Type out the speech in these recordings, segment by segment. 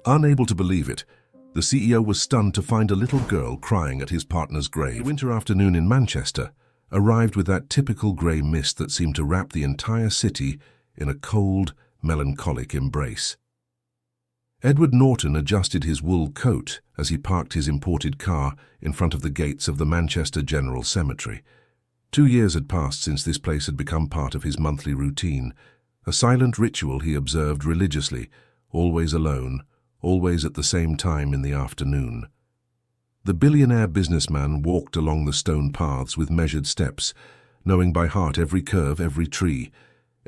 Unable to believe it, the CEO was stunned to find a little girl crying at his partner's grave. The winter afternoon in Manchester arrived with that typical grey mist that seemed to wrap the entire city in a cold, melancholic embrace. Edward Norton adjusted his wool coat as he parked his imported car in front of the gates of the Manchester General Cemetery. 2 years had passed since this place had become part of his monthly routine, a silent ritual he observed religiously, always alone, always at the same time in the afternoon. The billionaire businessman walked along the stone paths with measured steps, knowing by heart every curve, every tree,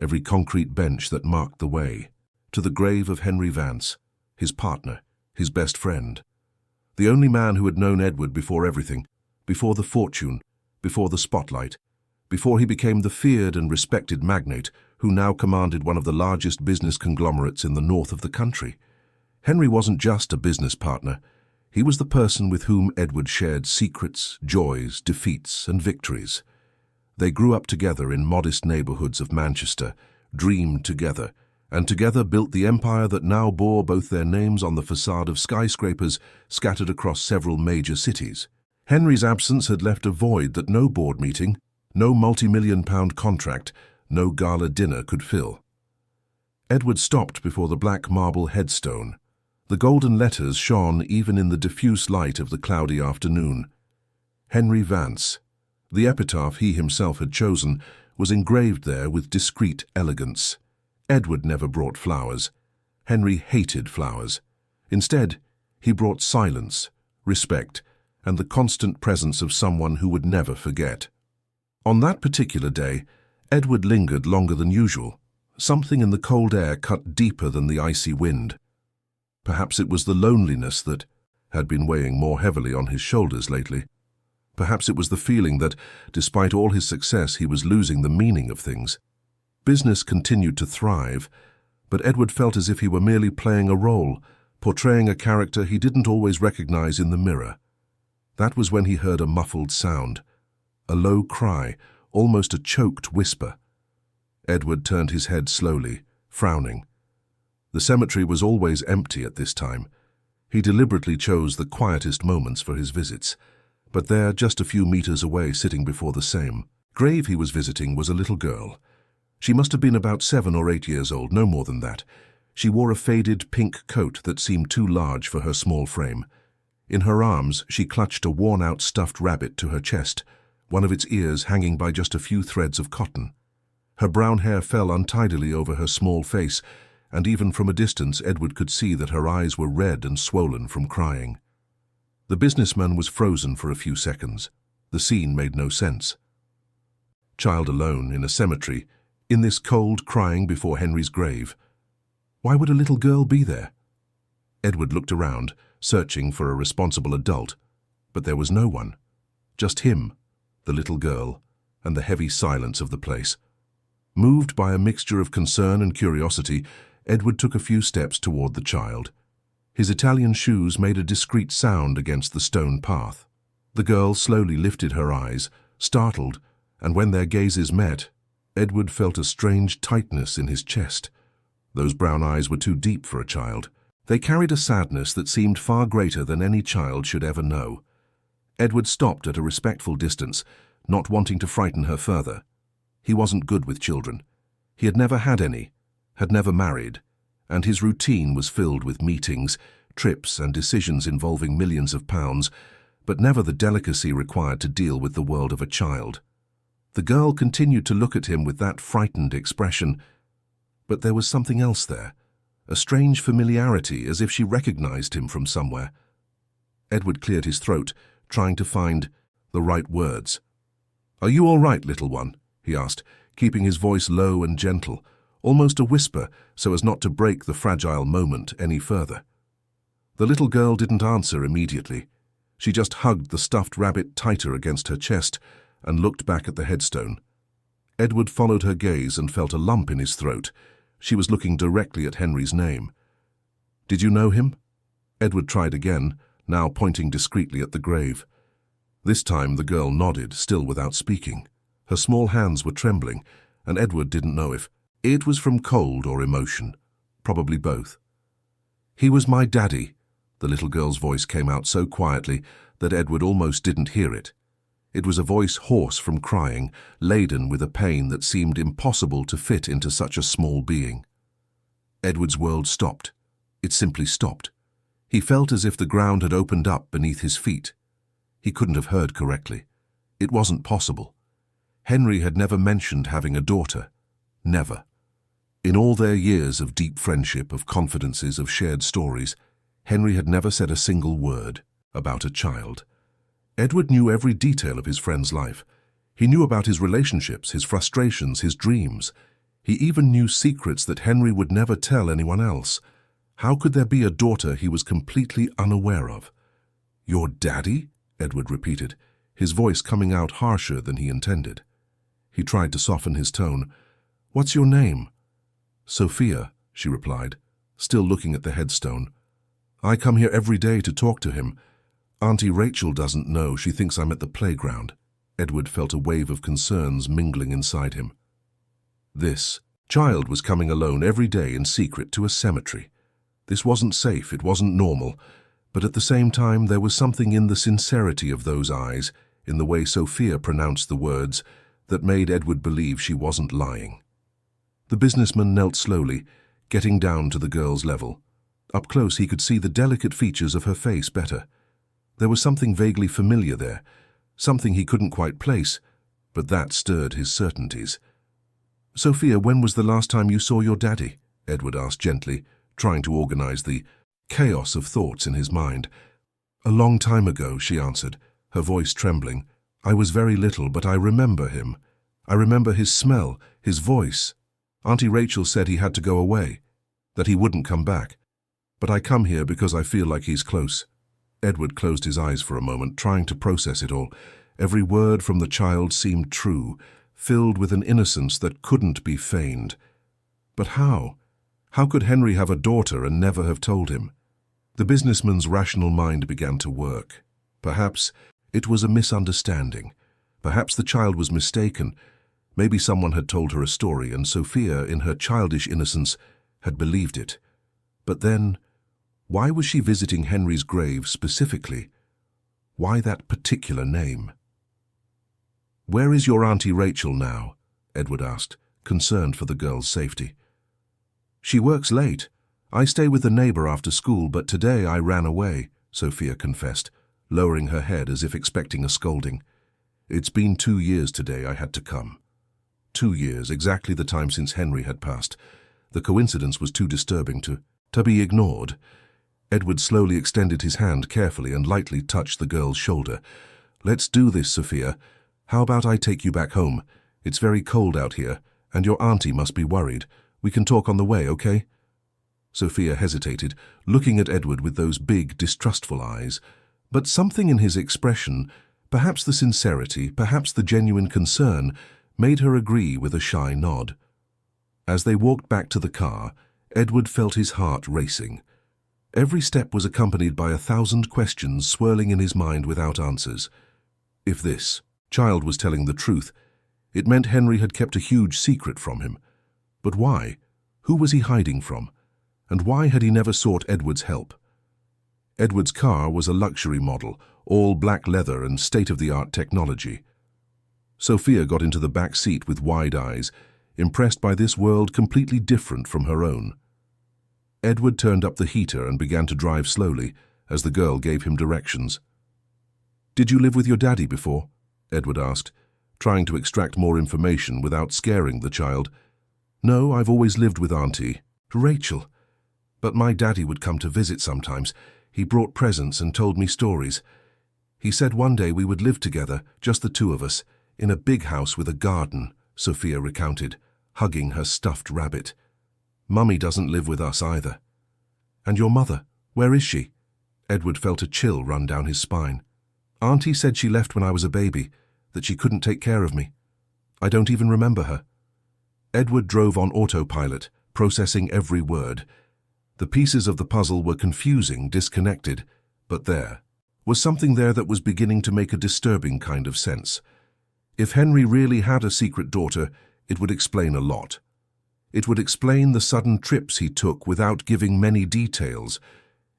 every concrete bench that marked the way, to the grave of Henry Vance, his partner, his best friend. The only man who had known Edward before everything, before the fortune, before the spotlight, before he became the feared and respected magnate who now commanded one of the largest business conglomerates in the north of the country. Henry wasn't just a business partner. He was the person with whom Edward shared secrets, joys, defeats, and victories. They grew up together in modest neighborhoods of Manchester, dreamed together, and together built the empire that now bore both their names on the facade of skyscrapers scattered across several major cities. Henry's absence had left a void that no board meeting, no multi-million-pound contract, no gala dinner could fill. Edward stopped before the black marble headstone. The golden letters shone even in the diffuse light of the cloudy afternoon. Henry Vance. The epitaph he himself had chosen was engraved there with discreet elegance. Edward never brought flowers. Henry hated flowers. Instead, he brought silence, respect, and the constant presence of someone who would never forget. On that particular day, Edward lingered longer than usual. Something in the cold air cut deeper than the icy wind. Perhaps it was the loneliness that had been weighing more heavily on his shoulders lately. Perhaps it was the feeling that, despite all his success, he was losing the meaning of things. Business continued to thrive, but Edward felt as if he were merely playing a role, portraying a character he didn't always recognize in the mirror. That was when he heard a muffled sound, a low cry, almost a choked whisper. Edward turned his head slowly, frowning. The cemetery was always empty at this time. He deliberately chose the quietest moments for his visits, but there, just a few meters away, sitting before the same grave he was visiting, was a little girl. She must have been about 7 or 8 years old, no more than that. She wore a faded pink coat that seemed too large for her small frame. In her arms, she clutched a worn-out stuffed rabbit to her chest, one of its ears hanging by just a few threads of cotton. Her brown hair fell untidily over her small face, and even from a distance Edward could see that her eyes were red and swollen from crying. The businessman was frozen for a few seconds. The scene made no sense. Child alone in a cemetery, in this cold, crying before Henry's grave. Why would a little girl be there? Edward looked around, searching for a responsible adult, but there was no one. Just him, the little girl, and the heavy silence of the place. Moved by a mixture of concern and curiosity, Edward took a few steps toward the child. His Italian shoes made a discreet sound against the stone path. The girl slowly lifted her eyes, startled, and when their gazes met, Edward felt a strange tightness in his chest. Those brown eyes were too deep for a child. They carried a sadness that seemed far greater than any child should ever know. Edward stopped at a respectful distance, not wanting to frighten her further. He wasn't good with children. He had never had any, had never married, and his routine was filled with meetings, trips, and decisions involving millions of pounds, but never the delicacy required to deal with the world of a child. The girl continued to look at him with that frightened expression, but there was something else there, a strange familiarity, as if she recognized him from somewhere. Edward cleared his throat, trying to find the right words. "Are you all right, little one?" he asked, keeping his voice low and gentle, almost a whisper, so as not to break the fragile moment any further. The little girl didn't answer immediately. She just hugged the stuffed rabbit tighter against her chest and looked back at the headstone. Edward followed her gaze and felt a lump in his throat. She was looking directly at Henry's name. "Did you know him?" Edward tried again, now pointing discreetly at the grave. This time the girl nodded, still without speaking. Her small hands were trembling, and Edward didn't know if it was from cold or emotion, probably both. "He was my daddy." The little girl's voice came out so quietly that Edward almost didn't hear it. It was a voice hoarse from crying, laden with a pain that seemed impossible to fit into such a small being. Edward's world stopped. It simply stopped. He felt as if the ground had opened up beneath his feet. He couldn't have heard correctly. It wasn't possible. Henry had never mentioned having a daughter. Never. In all their years of deep friendship, of confidences, of shared stories, Henry had never said a single word about a child. Edward knew every detail of his friend's life. He knew about his relationships, his frustrations, his dreams. He even knew secrets that Henry would never tell anyone else. How could there be a daughter he was completely unaware of? "Your daddy?" Edward repeated, his voice coming out harsher than he intended. He tried to soften his tone. "What's your name?" "Sophia," she replied, still looking at the headstone. "I come here every day to talk to him. Auntie Rachel doesn't know. She thinks I'm at the playground." Edward felt a wave of concerns mingling inside him. This child was coming alone every day in secret to a cemetery. This wasn't safe, it wasn't normal, but at the same time there was something in the sincerity of those eyes, in the way Sophia pronounced the words, that made Edward believe she wasn't lying. The businessman knelt slowly, getting down to the girl's level. Up close he could see the delicate features of her face better. There was something vaguely familiar there, something he couldn't quite place, but that stirred his certainties. "Sophia, when was the last time you saw your daddy?" Edward asked gently, trying to organize the chaos of thoughts in his mind. "A long time ago," she answered, her voice trembling. "I was very little, but I remember him. I remember his smell, his voice. Auntie Rachel said he had to go away, that he wouldn't come back. But I come here because I feel like he's close." Edward closed his eyes for a moment, trying to process it all. Every word from the child seemed true, filled with an innocence that couldn't be feigned. But how? How could Henry have a daughter and never have told him? The businessman's rational mind began to work. Perhaps it was a misunderstanding. Perhaps the child was mistaken. Maybe someone had told her a story, and Sophia, in her childish innocence, had believed it. But then, why was she visiting Henry's grave specifically? Why that particular name? "Where is your Auntie Rachel now?" Edward asked, concerned for the girl's safety. "She works late. I stay with the neighbor after school, but today I ran away," Sophia confessed, lowering her head as if expecting a scolding. "It's been 2 years today I had to come." 2 years, exactly the time since Henry had passed. The coincidence was too disturbing to be ignored. Edward slowly extended his hand carefully and lightly touched the girl's shoulder. "Let's do this, Sophia. How about I take you back home? It's very cold out here, and your auntie must be worried. We can talk on the way, okay?" Sophia hesitated, looking at Edward with those big, distrustful eyes. But something in his expression, perhaps the sincerity, perhaps the genuine concern, made her agree with a shy nod. As they walked back to the car, Edward felt his heart racing. Every step was accompanied by 1,000 questions swirling in his mind without answers. If this child was telling the truth, it meant Henry had kept a huge secret from him. But why? Who was he hiding from? And why had he never sought Edward's help? Edward's car was a luxury model, all black leather and state-of-the-art technology. Sophia got into the back seat with wide eyes, impressed by this world completely different from her own. Edward turned up the heater and began to drive slowly as the girl gave him directions. "Did you live with your daddy before?" Edward asked, trying to extract more information without scaring the child. "No, I've always lived with Auntie Rachel. But my daddy would come to visit sometimes. He brought presents and told me stories. He said one day we would live together, just the two of us, in a big house with a garden," Sophia recounted, hugging her stuffed rabbit. "Mummy doesn't live with us either." "And your mother, where is she?" Edward felt a chill run down his spine. "Auntie said she left when I was a baby, that she couldn't take care of me. I don't even remember her." Edward drove on autopilot, processing every word. The pieces of the puzzle were confusing, disconnected, but there was something there that was beginning to make a disturbing kind of sense. If Henry really had a secret daughter, it would explain a lot. It would explain the sudden trips he took without giving many details.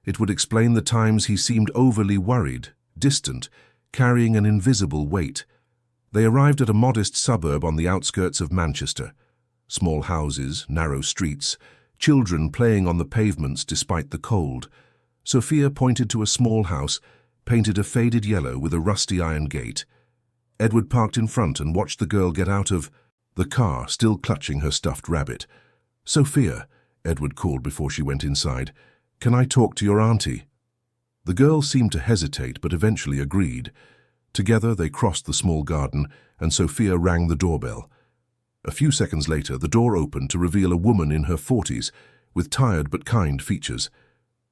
It would explain the times he seemed overly worried, distant, carrying an invisible weight. They arrived at a modest suburb on the outskirts of Manchester. Small houses, narrow streets, children playing on the pavements despite the cold. Sophia pointed to a small house, painted a faded yellow with a rusty iron gate. Edward parked in front and watched the girl get out of the car, still clutching her stuffed rabbit. "Sophia," Edward called before she went inside, "can I talk to your auntie?" The girl seemed to hesitate, but eventually agreed. Together they crossed the small garden, and Sophia rang the doorbell. A few seconds later, the door opened to reveal a woman in her 40s, with tired but kind features.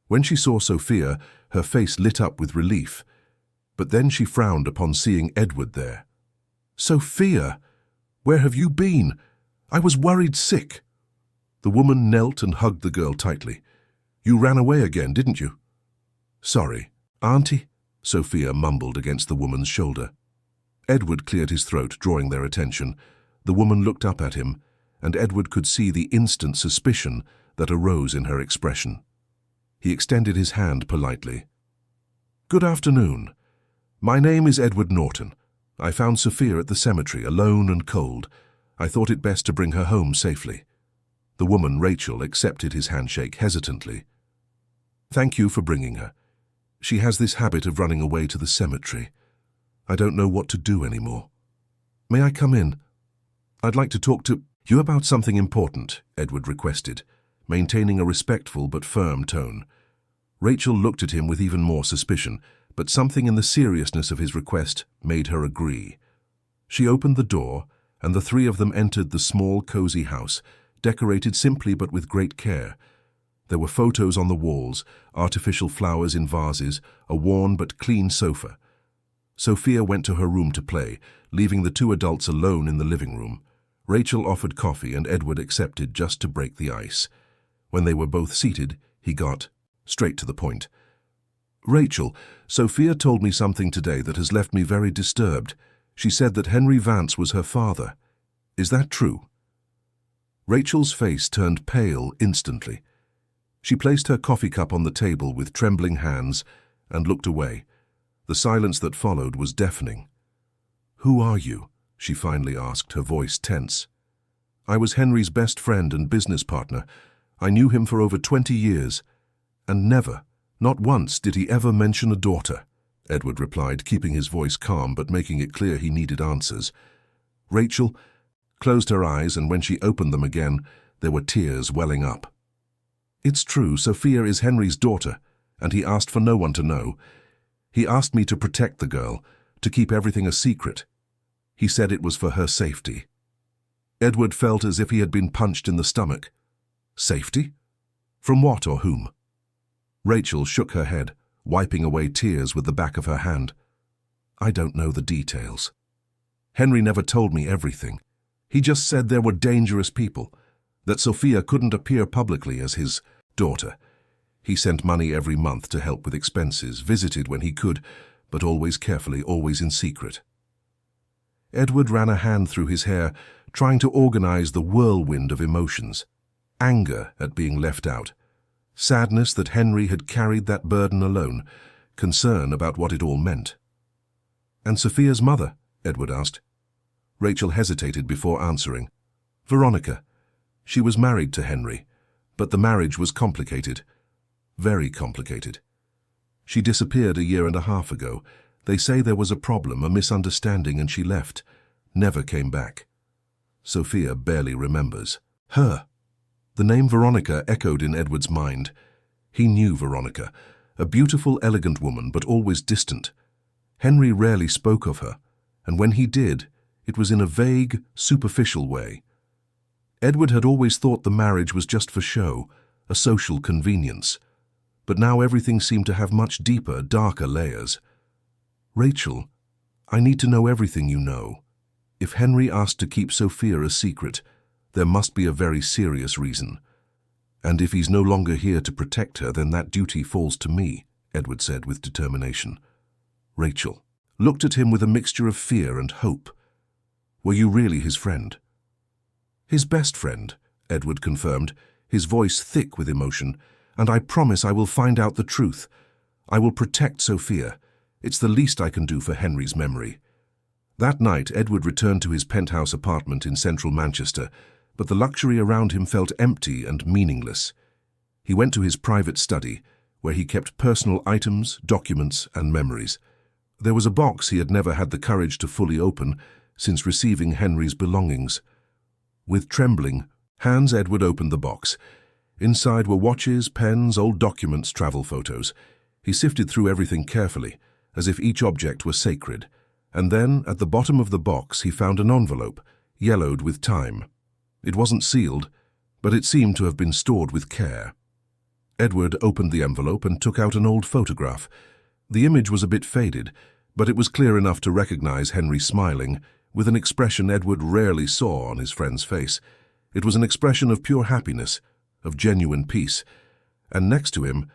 When she saw Sophia, her face lit up with relief. But then she frowned upon seeing Edward there. "Sophia, where have you been? I was worried sick." The woman knelt and hugged the girl tightly. "You ran away again, didn't you?" "Sorry, Auntie," Sophia mumbled against the woman's shoulder. Edward cleared his throat, drawing their attention. The woman looked up at him, and Edward could see the instant suspicion that arose in her expression. He extended his hand politely. "Good afternoon. My name is Edward Norton. I found Sophia at the cemetery, alone and cold. I thought it best to bring her home safely." The woman, Rachel, accepted his handshake hesitantly. "Thank you for bringing her. She has this habit of running away to the cemetery. I don't know what to do anymore. May I come in? I'd like to talk to you about something important," Edward requested, maintaining a respectful but firm tone. Rachel looked at him with even more suspicion, but something in the seriousness of his request made her agree. She opened the door, and the three of them entered the small, cozy house, decorated simply but with great care. There were photos on the walls, artificial flowers in vases, a worn but clean sofa. Sophia went to her room to play, leaving the two adults alone in the living room. Rachel offered coffee, and Edward accepted just to break the ice. When they were both seated, he got straight to the point. "Rachel, Sophia told me something today that has left me very disturbed. She said that Henry Vance was her father. Is that true?" Rachel's face turned pale instantly. She placed her coffee cup on the table with trembling hands and looked away. The silence that followed was deafening. "Who are you?" she finally asked, her voice tense. "I was Henry's best friend and business partner. I knew him for over 20 years. And never, not once, did he ever mention a daughter," Edward replied, keeping his voice calm but making it clear he needed answers. Rachel closed her eyes, and when she opened them again, there were tears welling up. "It's true, Sophia is Henry's daughter, and he asked for no one to know. He asked me to protect the girl, to keep everything a secret. He said it was for her safety." Edward felt as if he had been punched in the stomach. Safety? From what or whom? Rachel shook her head, wiping away tears with the back of her hand. "I don't know the details. Henry never told me everything. He just said there were dangerous people, that Sophia couldn't appear publicly as his daughter. He sent money every month to help with expenses, visited when he could, but always carefully, always in secret." Edward ran a hand through his hair, trying to organize the whirlwind of emotions. Anger at being left out. Sadness that Henry had carried that burden alone. Concern about what it all meant. "And Sophia's mother?" Edward asked. Rachel hesitated before answering. "Veronica. She was married to Henry, but the marriage was complicated. Very complicated. She disappeared a year and a half ago. They say there was a problem, a misunderstanding, and she left. Never came back. Sophia barely remembers. Her. The name Veronica echoed in Edward's mind. He knew Veronica, a beautiful, elegant woman, but always distant. Henry rarely spoke of her, and when he did, it was in a vague, superficial way. Edward had always thought the marriage was just for show, a social convenience. But now everything seemed to have much deeper, darker layers. "Rachel, I need to know everything you know. If Henry asked to keep Sophia a secret, there must be a very serious reason. And if he's no longer here to protect her, then that duty falls to me," Edward said with determination. Rachel looked at him with a mixture of fear and hope. "Were you really his friend?" "His best friend," Edward confirmed, his voice thick with emotion, "and I promise I will find out the truth. I will protect Sophia. It's the least I can do for Henry's memory." That night, Edward returned to his penthouse apartment in central Manchester, but the luxury around him felt empty and meaningless. He went to his private study, where he kept personal items, documents, and memories. There was a box he had never had the courage to fully open since receiving Henry's belongings. With trembling hands, Edward opened the box. Inside were watches, pens, old documents, travel photos. He sifted through everything carefully, as if each object were sacred. And then, at the bottom of the box, he found an envelope, yellowed with time. It wasn't sealed, but it seemed to have been stored with care. Edward opened the envelope and took out an old photograph. The image was a bit faded, but it was clear enough to recognize Henry smiling, with an expression Edward rarely saw on his friend's face. It was an expression of pure happiness, of genuine peace. And next to him,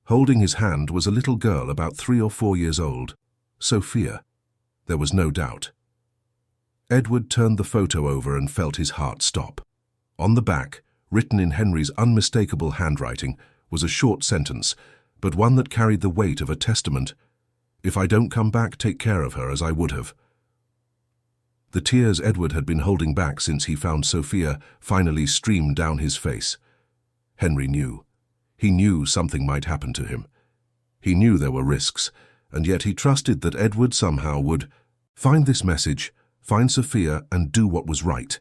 holding his hand, was a little girl about 3 or 4 years old, Sophia. There was no doubt. Edward turned the photo over and felt his heart stop. On the back, written in Henry's unmistakable handwriting, was a short sentence, but one that carried the weight of a testament. "If I don't come back, take care of her as I would have." The tears Edward had been holding back since he found Sophia finally streamed down his face. Henry knew. He knew something might happen to him. He knew there were risks, and yet he trusted that Edward somehow would find this message, find Sophia, and do what was right.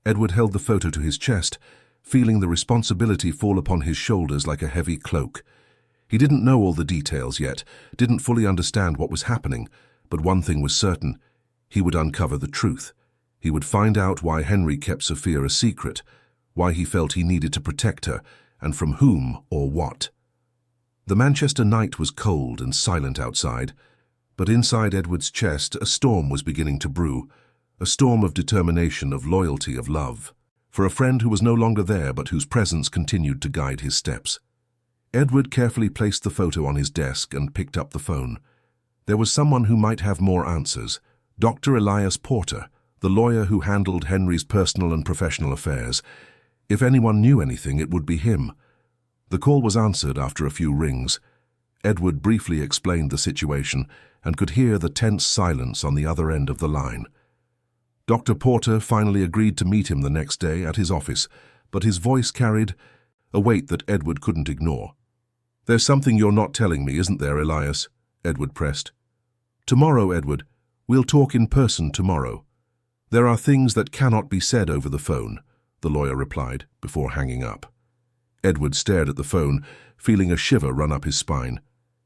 Edward held the photo to his chest, feeling the responsibility fall upon his shoulders like a heavy cloak. He didn't know all the details yet, didn't fully understand what was happening, but one thing was certain: he would uncover the truth. He would find out why Henry kept Sophia a secret, why he felt he needed to protect her, and from whom or what. The Manchester night was cold and silent outside, but inside Edward's chest a storm was beginning to brew, a storm of determination, of loyalty, of love, for a friend who was no longer there but whose presence continued to guide his steps. Edward carefully placed the photo on his desk and picked up the phone. There was someone who might have more answers: Dr. Elias Porter, the lawyer who handled Henry's personal and professional affairs. If anyone knew anything, it would be him. The call was answered after a few rings. Edward briefly explained the situation and could hear the tense silence on the other end of the line. Dr. Porter finally agreed to meet him the next day at his office, but his voice carried a weight that Edward couldn't ignore. "There's something you're not telling me, isn't there, Elias?" Edward pressed. "Tomorrow, Edward. We'll talk in person tomorrow." "There are things that cannot be said over the phone," the lawyer replied, before hanging up. Edward stared at the phone, feeling a shiver run up his spine.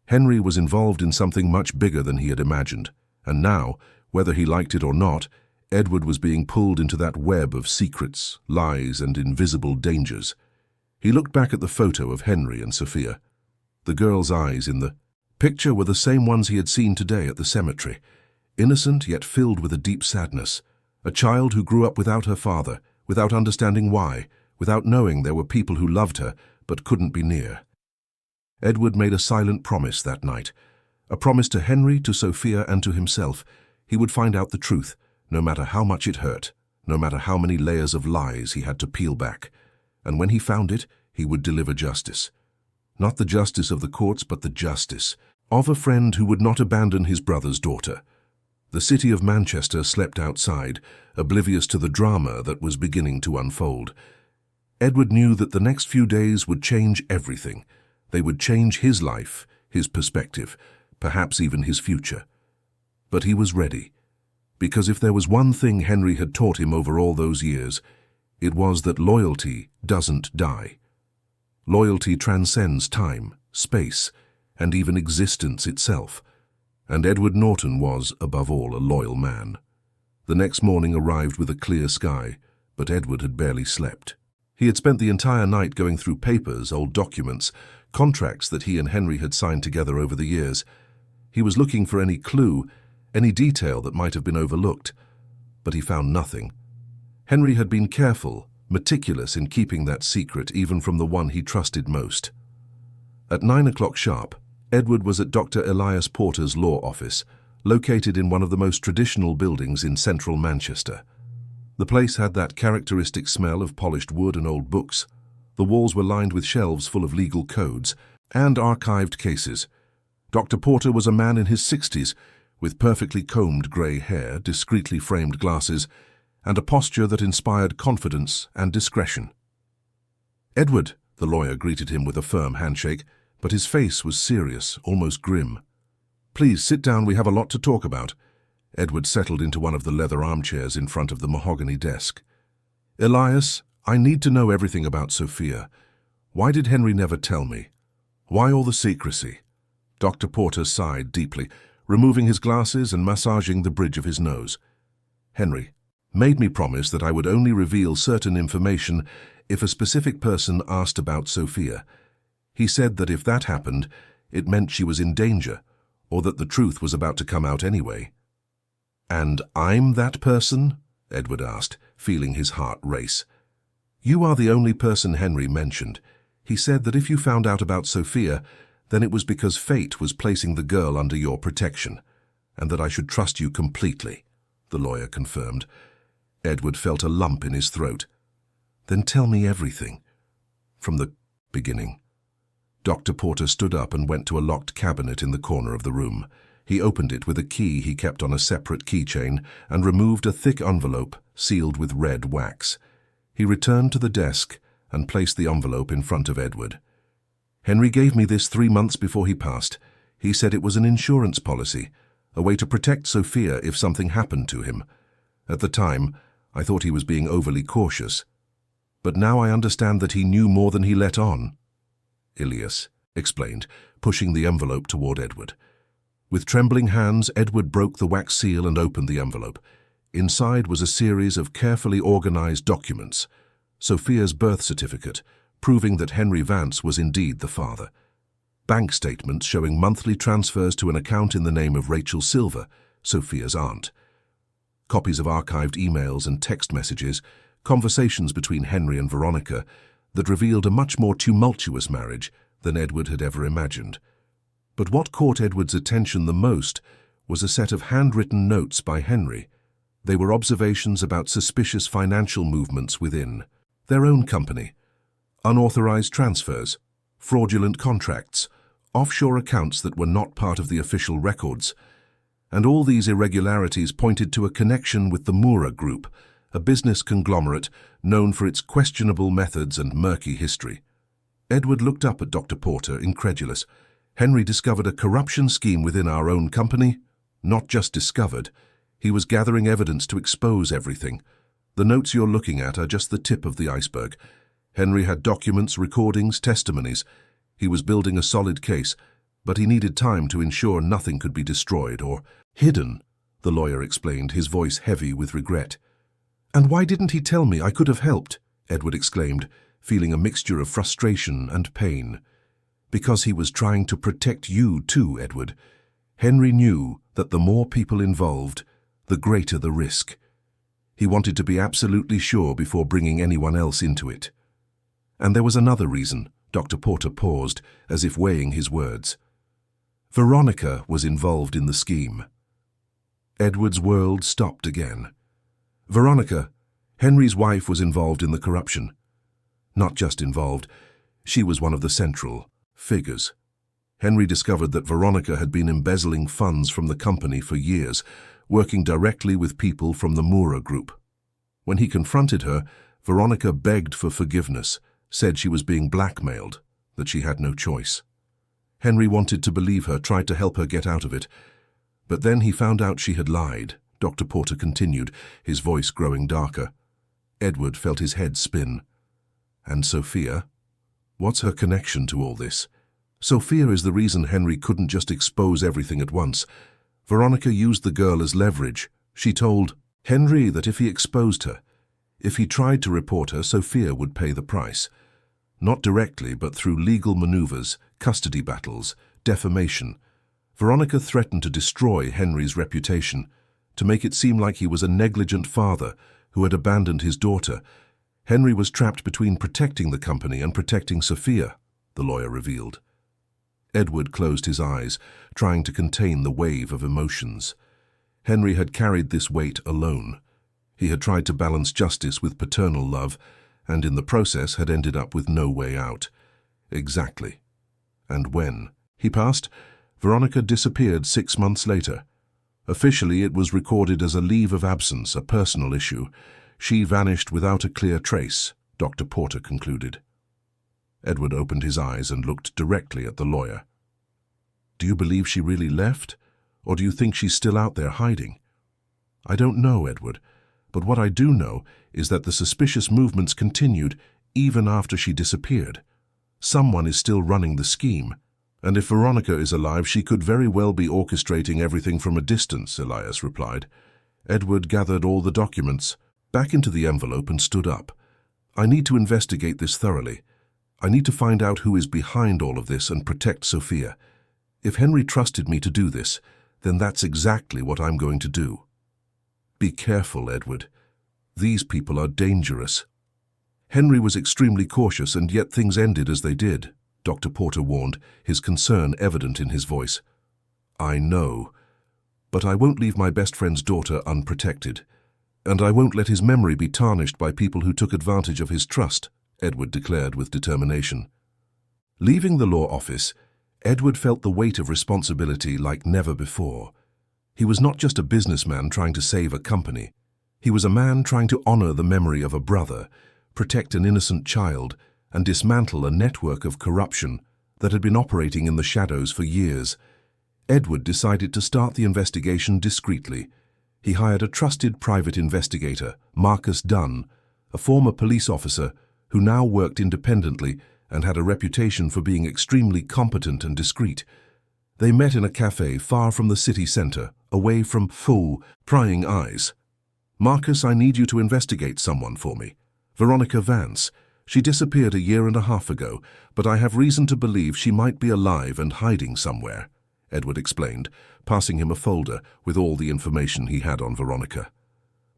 Henry was involved in something much bigger than he had imagined, and now, whether he liked it or not, Edward was being pulled into that web of secrets, lies, and invisible dangers. He looked back at the photo of Henry and Sophia. The girl's eyes in the picture were the same ones he had seen today at the cemetery, innocent yet filled with a deep sadness. A child who grew up without her father, without understanding why, without knowing there were people who loved her but couldn't be near. Edward made a silent promise that night, a promise to Henry, to Sophia, and to himself. He would find out the truth, no matter how much it hurt, no matter how many layers of lies he had to peel back. And when he found it, he would deliver justice. Not the justice of the courts, but the justice of a friend who would not abandon his brother's daughter. The city of Manchester slept outside, oblivious to the drama that was beginning to unfold. Edward knew that the next few days would change everything. They would change his life, his perspective, perhaps even his future. But he was ready, because if there was one thing Henry had taught him over all those years, it was that loyalty doesn't die. Loyalty transcends time, space, and even existence itself. And Edward Norton was, above all, a loyal man. The next morning arrived with a clear sky, but Edward had barely slept. He had spent the entire night going through papers, old documents, contracts that he and Henry had signed together over the years. He was looking for any clue, any detail that might have been overlooked, but he found nothing. Henry had been careful, meticulous in keeping that secret even from the one he trusted most. At 9 o'clock sharp, Edward was at Dr. Elias Porter's law office, located in one of the most traditional buildings in central Manchester. The place had that characteristic smell of polished wood and old books. The walls were lined with shelves full of legal codes and archived cases. Dr. Porter was a man in his 60s, with perfectly combed grey hair, discreetly framed glasses, and a posture that inspired confidence and discretion. "Edward," the lawyer greeted him with a firm handshake, but his face was serious, almost grim. "Please sit down, we have a lot to talk about." Edward settled into one of the leather armchairs in front of the mahogany desk. "Elias, I need to know everything about Sophia. Why did Henry never tell me? Why all the secrecy?" Dr. Porter sighed deeply, removing his glasses and massaging the bridge of his nose. "Henry made me promise that I would only reveal certain information if a specific person asked about Sophia. He said that if that happened, it meant she was in danger, or that the truth was about to come out anyway." "And I'm that person?" Edward asked, feeling his heart race. "You are the only person Henry mentioned. He said that if you found out about Sophia, then it was because fate was placing the girl under your protection, and that I should trust you completely," the lawyer confirmed. Edward felt a lump in his throat. "Then tell me everything. From the beginning." Dr. Porter stood up and went to a locked cabinet in the corner of the room. He opened it with a key he kept on a separate keychain and removed a thick envelope sealed with red wax. He returned to the desk and placed the envelope in front of Edward. "Henry gave me this 3 months before he passed. He said it was an insurance policy, a way to protect Sophia if something happened to him. At the time, I thought he was being overly cautious. But now I understand that he knew more than he let on." Elias explained, pushing the envelope toward Edward. With trembling hands, Edward broke the wax seal and opened the envelope. Inside was a series of carefully organized documents. Sophia's birth certificate, proving that Henry Vance was indeed the father. Bank statements showing monthly transfers to an account in the name of Rachel Silver, Sophia's aunt. Copies of archived emails and text messages, conversations between Henry and Veronica, that revealed a much more tumultuous marriage than Edward had ever imagined. But what caught Edward's attention the most was a set of handwritten notes by Henry. They were observations about suspicious financial movements within their own company, unauthorized transfers, fraudulent contracts, offshore accounts that were not part of the official records. And all these irregularities pointed to a connection with the Mura Group, a business conglomerate known for its questionable methods and murky history. Edward looked up at Dr. Porter, incredulous. "Henry discovered a corruption scheme within our own company?" "Not just discovered. He was gathering evidence to expose everything. The notes you're looking at are just the tip of the iceberg. Henry had documents, recordings, testimonies. He was building a solid case, but he needed time to ensure nothing could be destroyed or hidden," the lawyer explained, his voice heavy with regret. "And why didn't he tell me? I could have helped," Edward exclaimed, feeling a mixture of frustration and pain. "Because he was trying to protect you too, Edward. Henry knew that the more people involved, the greater the risk. He wanted to be absolutely sure before bringing anyone else into it." And there was another reason. Dr. Porter paused, as if weighing his words. Veronica was involved in the scheme. Edward's world stopped again. Veronica, Henry's wife, was involved in the corruption. Not just involved, she was one of the central figures. Henry discovered that Veronica had been embezzling funds from the company for years, working directly with people from the Mura Group. When he confronted her, Veronica begged for forgiveness, said she was being blackmailed, that she had no choice. Henry wanted to believe her, tried to help her get out of it. But then he found out she had lied, Dr. Porter continued, his voice growing darker. Edward felt his head spin. "And Sophia? What's her connection to all this?" "Sophia is the reason Henry couldn't just expose everything at once. Veronica used the girl as leverage. She told Henry that if he exposed her, if he tried to report her, Sophia would pay the price. Not directly, but through legal maneuvers, custody battles, defamation. Veronica threatened to destroy Henry's reputation, to make it seem like he was a negligent father who had abandoned his daughter. Henry was trapped between protecting the company and protecting Sophia," the lawyer revealed. Edward closed his eyes, trying to contain the wave of emotions. Henry had carried this weight alone. He had tried to balance justice with paternal love, and in the process had ended up with no way out. Exactly. And when he passed, Veronica disappeared 6 months later. Officially, it was recorded as a leave of absence, a personal issue. She vanished without a clear trace, Dr. Porter concluded. Edward opened his eyes and looked directly at the lawyer. Do you believe she really left, or do you think she's still out there hiding? I don't know, Edward, but what I do know is that the suspicious movements continued even after she disappeared. Someone is still running the scheme, and if Veronica is alive, she could very well be orchestrating everything from a distance, Elias replied. Edward gathered all the documents back into the envelope and stood up. I need to investigate this thoroughly. I need to find out who is behind all of this and protect Sophia. If Henry trusted me to do this, then that's exactly what I'm going to do. Be careful, Edward. These people are dangerous. Henry was extremely cautious, and yet things ended as they did, Dr. Porter warned, his concern evident in his voice. I know, but I won't leave my best friend's daughter unprotected, and I won't let his memory be tarnished by people who took advantage of his trust, Edward declared with determination. Leaving the law office, Edward felt the weight of responsibility like never before. He was not just a businessman trying to save a company. He was a man trying to honor the memory of a brother, protect an innocent child, and dismantle a network of corruption that had been operating in the shadows for years. Edward decided to start the investigation discreetly. He hired a trusted private investigator, Marcus Dunn, a former police officer who now worked independently and had a reputation for being extremely competent and discreet. They met in a cafe far from the city center, away from prying eyes. Marcus, I need you to investigate someone for me. Veronica Vance. She disappeared 1.5 years ago, but I have reason to believe she might be alive and hiding somewhere, Edward explained, passing him a folder with all the information he had on Veronica.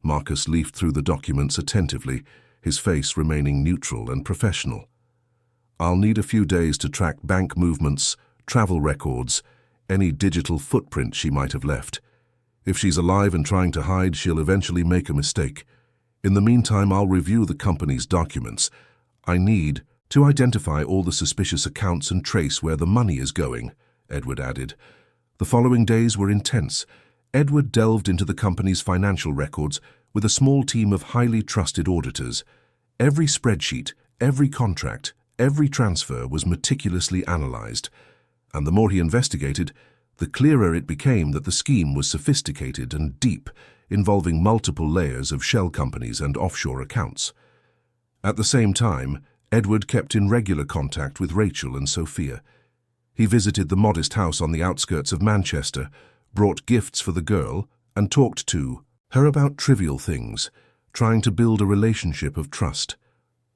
Marcus leafed through the documents attentively, his face remaining neutral and professional. I'll need a few days to track bank movements, travel records, any digital footprint she might have left. If she's alive and trying to hide, she'll eventually make a mistake. In the meantime, I'll review the company's documents. I need to identify all the suspicious accounts and trace where the money is going, Edward added. The following days were intense. Edward delved into the company's financial records with a small team of highly trusted auditors. Every spreadsheet, every contract, every transfer was meticulously analyzed, and the more he investigated, the clearer it became that the scheme was sophisticated and deep, involving multiple layers of shell companies and offshore accounts. At the same time, Edward kept in regular contact with Rachel and Sophia. He visited the modest house on the outskirts of Manchester, brought gifts for the girl, and talked to her about trivial things, trying to build a relationship of trust.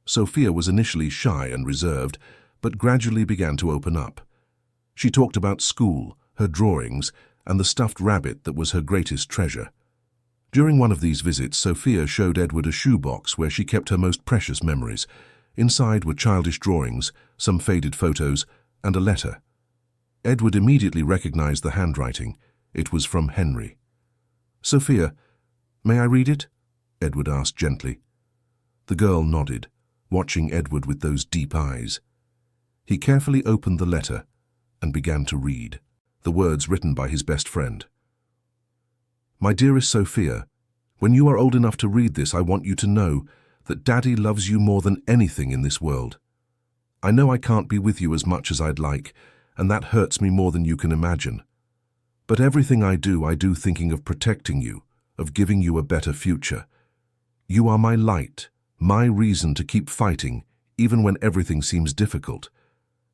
Sophia was initially shy and reserved, but gradually began to open up. She talked about school, her drawings, and the stuffed rabbit that was her greatest treasure. During one of these visits, Sophia showed Edward a shoebox where she kept her most precious memories. Inside were childish drawings, some faded photos, and a letter. Edward immediately recognized the handwriting. It was from Henry. Sophia, may I read it? Edward asked gently. The girl nodded, watching Edward with those deep eyes. He carefully opened the letter and began to read, the words written by his best friend. My dearest Sophia, when you are old enough to read this, I want you to know that Daddy loves you more than anything in this world. I know I can't be with you as much as I'd like, and that hurts me more than you can imagine. But everything I do thinking of protecting you, of giving you a better future. You are my light, my reason to keep fighting, even when everything seems difficult.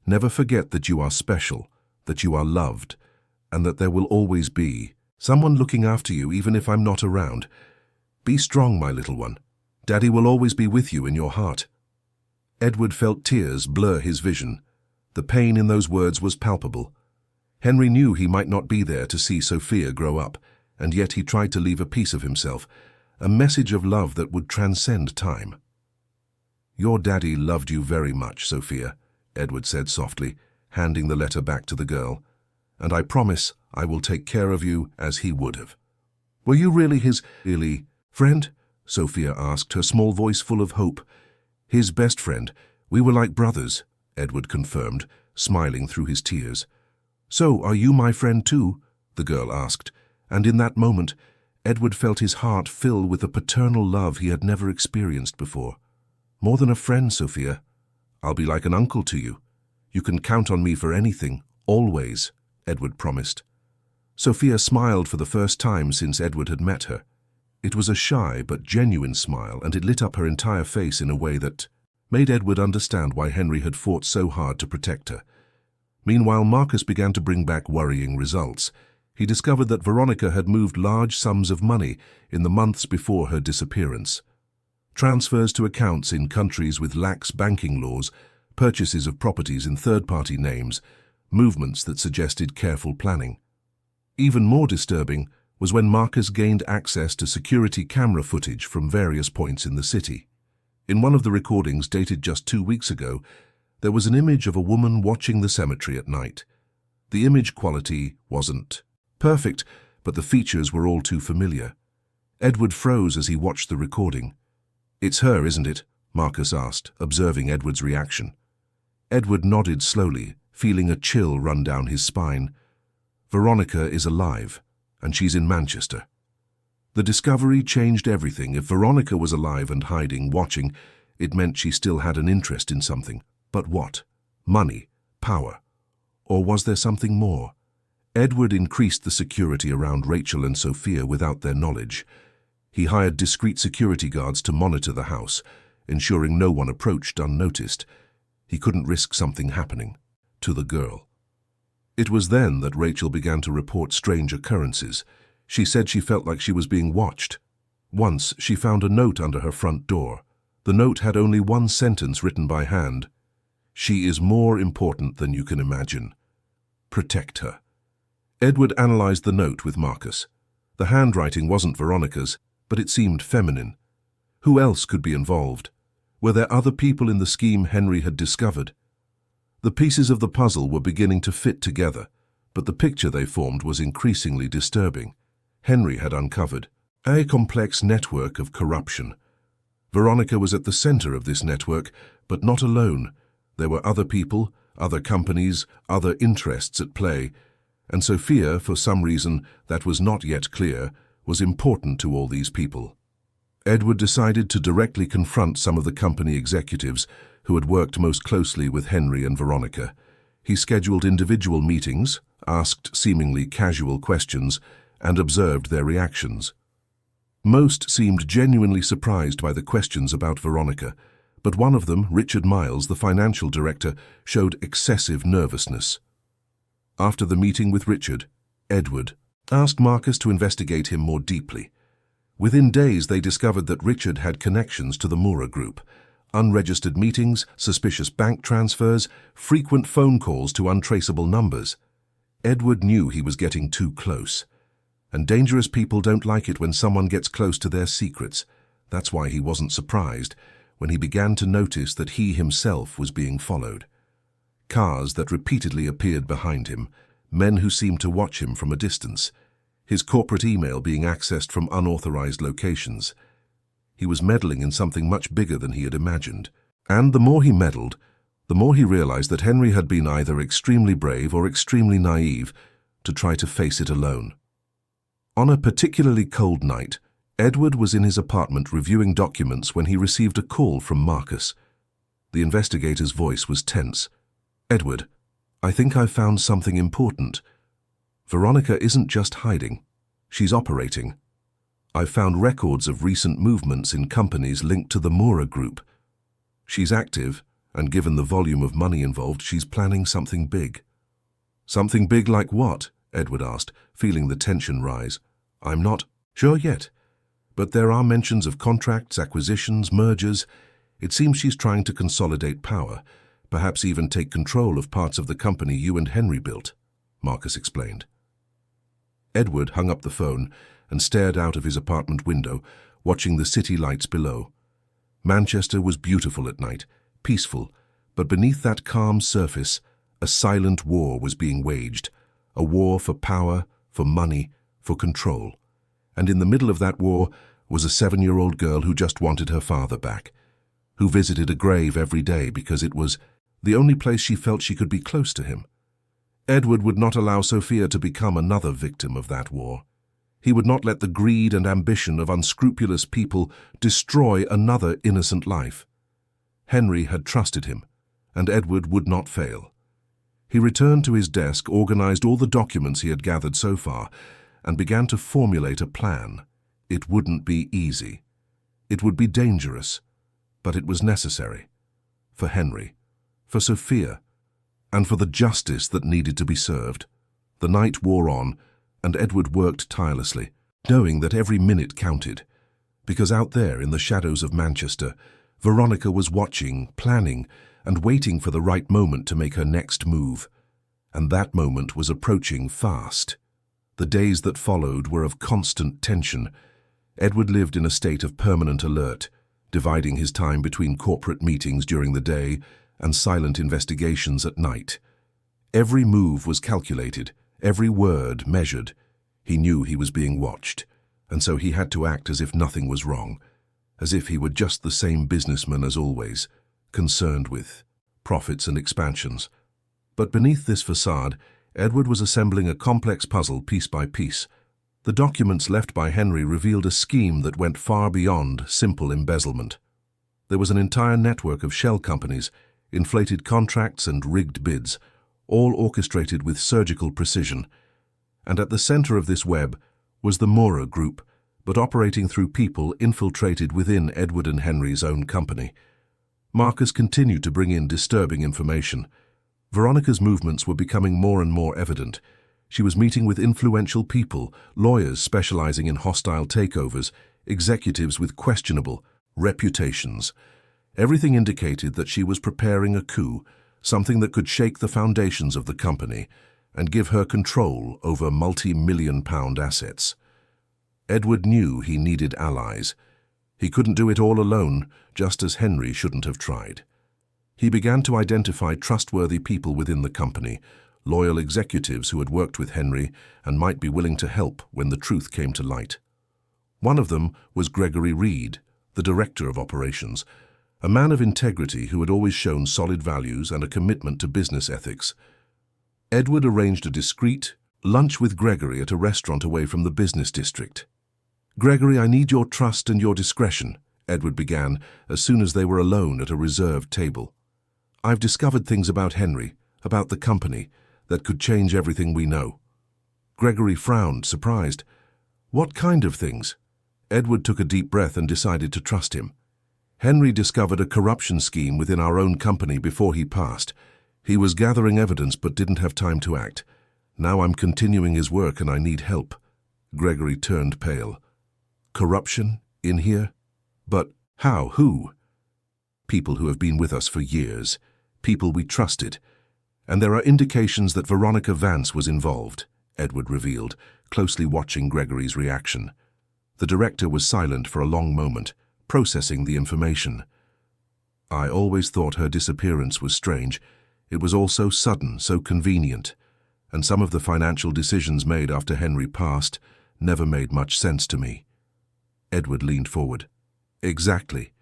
Never forget that you are special, that you are loved, and that there will always be someone looking after you even if I'm not around. Be strong, my little one. Daddy will always be with you in your heart. Edward felt tears blur his vision. The pain in those words was palpable. Henry knew he might not be there to see Sophia grow up, and yet he tried to leave a piece of himself, a message of love that would transcend time. Your daddy loved you very much, Sophia, Edward said softly, handing the letter back to the girl, and I promise I will take care of you as he would have. Were you really his friend? Sophia asked, her small voice full of hope. His best friend. We were like brothers, Edward confirmed, smiling through his tears. So, are you my friend too? The girl asked, and in that moment, Edward felt his heart fill with a paternal love he had never experienced before. More than a friend, Sophia. I'll be like an uncle to you. You can count on me for anything, always, Edward promised. Sophia smiled for the first time since Edward had met her. It was a shy but genuine smile, and it lit up her entire face in a way that made Edward understand why Henry had fought so hard to protect her. Meanwhile, Marcus began to bring back worrying results. He discovered that Veronica had moved large sums of money in the months before her disappearance. Transfers to accounts in countries with lax banking laws, purchases of properties in third-party names, movements that suggested careful planning. Even more disturbing was when Marcus gained access to security camera footage from various points in the city. In one of the recordings, dated just 2 weeks ago, there was an image of a woman watching the cemetery at night. The image quality wasn't perfect, but the features were all too familiar. Edward froze as he watched the recording. "It's her, isn't it?" Marcus asked, observing Edward's reaction. Edward nodded slowly, feeling a chill run down his spine. Veronica is alive, and she's in Manchester. The discovery changed everything. If Veronica was alive and hiding, watching, it meant she still had an interest in something. But what? Money? Power? Or was there something more? Edward increased the security around Rachel and Sophia without their knowledge. He hired discreet security guards to monitor the house, ensuring no one approached unnoticed. He couldn't risk something happening to the girl. It was then that Rachel began to report strange occurrences. She said she felt like she was being watched. Once, she found a note under her front door. The note had only one sentence written by hand. "She is more important than you can imagine. Protect her." Edward analyzed the note with Marcus. The handwriting wasn't Veronica's, but it seemed feminine. Who else could be involved? Were there other people in the scheme Henry had discovered? The pieces of the puzzle were beginning to fit together, but the picture they formed was increasingly disturbing. Henry had uncovered a complex network of corruption. Veronica was at the center of this network, but not alone. There were other people, other companies, other interests at play, and Sophia, for some reason that was not yet clear, was important to all these people. Edward decided to directly confront some of the company executives who had worked most closely with Henry and Veronica. He scheduled individual meetings, asked seemingly casual questions, and observed their reactions. Most seemed genuinely surprised by the questions about Veronica, but one of them, Richard Miles, the financial director, showed excessive nervousness. After the meeting with Richard, Edward asked Marcus to investigate him more deeply. Within days, they discovered that Richard had connections to the Mura Group. Unregistered meetings, suspicious bank transfers, frequent phone calls to untraceable numbers. Edward knew he was getting too close. And dangerous people don't like it when someone gets close to their secrets. That's why he wasn't surprised when he began to notice that he himself was being followed. Cars that repeatedly appeared behind him, men who seemed to watch him from a distance, his corporate email being accessed from unauthorized locations. He was meddling in something much bigger than he had imagined. And the more he meddled, the more he realized that Henry had been either extremely brave or extremely naive to try to face it alone. On a particularly cold night, Edward was in his apartment reviewing documents when he received a call from Marcus. The investigator's voice was tense. "Edward, I think I've found something important. Veronica isn't just hiding. She's operating. I've found records of recent movements in companies linked to the Mura Group. She's active, and given the volume of money involved, she's planning something big." "Something big like what?" Edward asked, feeling the tension rise. "I'm not sure yet, but there are mentions of contracts, acquisitions, mergers. It seems she's trying to consolidate power, perhaps even take control of parts of the company you and Henry built," Marcus explained. Edward hung up the phone and stared out of his apartment window, watching the city lights below. Manchester was beautiful at night, peaceful, but beneath that calm surface, a silent war was being waged, a war for power, for money, for control. And in the middle of that war was a 7-year-old girl who just wanted her father back, who visited a grave every day because it was the only place she felt she could be close to him. Edward would not allow Sophia to become another victim of that war. He would not let the greed and ambition of unscrupulous people destroy another innocent life. Henry had trusted him, and Edward would not fail. He returned to his desk, organized all the documents he had gathered so far, and began to formulate a plan. It wouldn't be easy. It would be dangerous, but it was necessary. For Henry, for Sophia, and for the justice that needed to be served. The night wore on, and Edward worked tirelessly, knowing that every minute counted, because out there in the shadows of Manchester, Veronica was watching, planning, and waiting for the right moment to make her next move. And that moment was approaching fast. The days that followed were of constant tension. Edward lived in a state of permanent alert, dividing his time between corporate meetings during the day and silent investigations at night. Every move was calculated, every word measured. He knew he was being watched, and so he had to act as if nothing was wrong, as if he were just the same businessman as always, concerned with profits and expansions. But beneath this facade, Edward was assembling a complex puzzle piece by piece. The documents left by Henry revealed a scheme that went far beyond simple embezzlement. There was an entire network of shell companies, inflated contracts and rigged bids, all orchestrated with surgical precision. And at the center of this web was the Mora Group, but operating through people infiltrated within Edward and Henry's own company. Marcus continued to bring in disturbing information. Veronica's movements were becoming more and more evident. She was meeting with influential people, lawyers specializing in hostile takeovers, executives with questionable reputations. Everything indicated that she was preparing a coup, something that could shake the foundations of the company and give her control over multi-million-pound assets. Edward knew he needed allies. He couldn't do it all alone, just as Henry shouldn't have tried. He began to identify trustworthy people within the company, loyal executives who had worked with Henry and might be willing to help when the truth came to light. One of them was Gregory Reed, the director of operations, a man of integrity who had always shown solid values and a commitment to business ethics. Edward arranged a discreet lunch with Gregory at a restaurant away from the business district. "Gregory, I need your trust and your discretion," Edward began as soon as they were alone at a reserved table. "I've discovered things about Henry, about the company, that could change everything we know." Gregory frowned, surprised. "What kind of things?" Edward took a deep breath and decided to trust him. "Henry discovered a corruption scheme within our own company before he passed. He was gathering evidence but didn't have time to act. Now I'm continuing his work and I need help." Gregory turned pale. "Corruption? In here? But how? Who?" "People who have been with us for years. People we trusted. And there are indications that Veronica Vance was involved," Edward revealed, closely watching Gregory's reaction. The director was silent for a long moment, processing the information. "I always thought her disappearance was strange. It was all so sudden, so convenient, and some of the financial decisions made after Henry passed never made much sense to me." Edward leaned forward. "Exactly.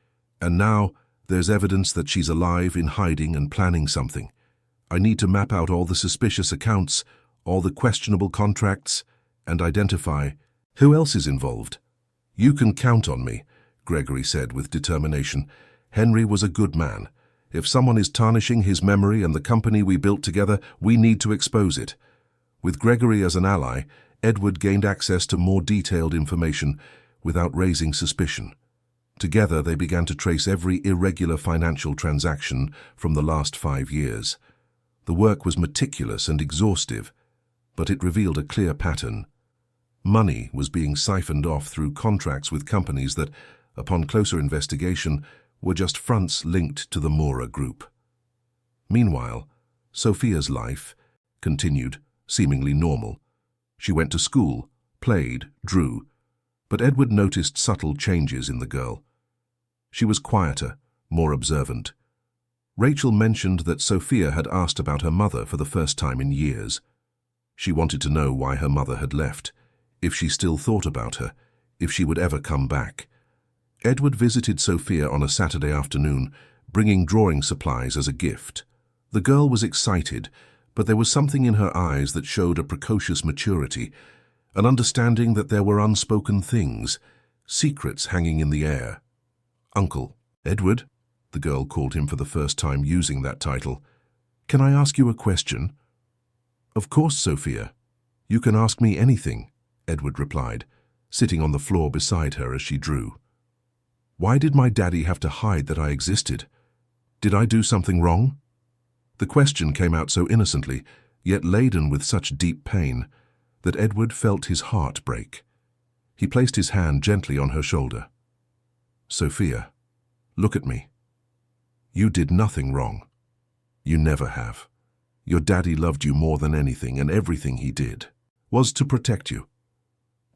And now there's evidence that she's alive, in hiding and planning something. I need to map out all the suspicious accounts, all the questionable contracts, and identify who else is involved." "You can count on me," Gregory said with determination. "Henry was a good man. If someone is tarnishing his memory and the company we built together, we need to expose it." With Gregory as an ally, Edward gained access to more detailed information without raising suspicion. Together they began to trace every irregular financial transaction from the last 5 years. The work was meticulous and exhaustive, but it revealed a clear pattern. Money was being siphoned off through contracts with companies that, upon closer investigation, were just fronts linked to the Mora Group. Meanwhile, Sophia's life continued, seemingly normal. She went to school, played, drew, but Edward noticed subtle changes in the girl. She was quieter, more observant. Rachel mentioned that Sophia had asked about her mother for the first time in years. She wanted to know why her mother had left, if she still thought about her, if she would ever come back. Edward visited Sophia on a Saturday afternoon, bringing drawing supplies as a gift. The girl was excited, but there was something in her eyes that showed a precocious maturity, an understanding that there were unspoken things, secrets hanging in the air. "Uncle, Edward," the girl called him for the first time using that title. "Can I ask you a question?" "Of course, Sophia. You can ask me anything," Edward replied, sitting on the floor beside her as she drew. "Why did my daddy have to hide that I existed? Did I do something wrong?" The question came out so innocently, yet laden with such deep pain, that Edward felt his heart break. He placed his hand gently on her shoulder. "Sophia, look at me. You did nothing wrong. You never have. Your daddy loved you more than anything, and everything he did was to protect you."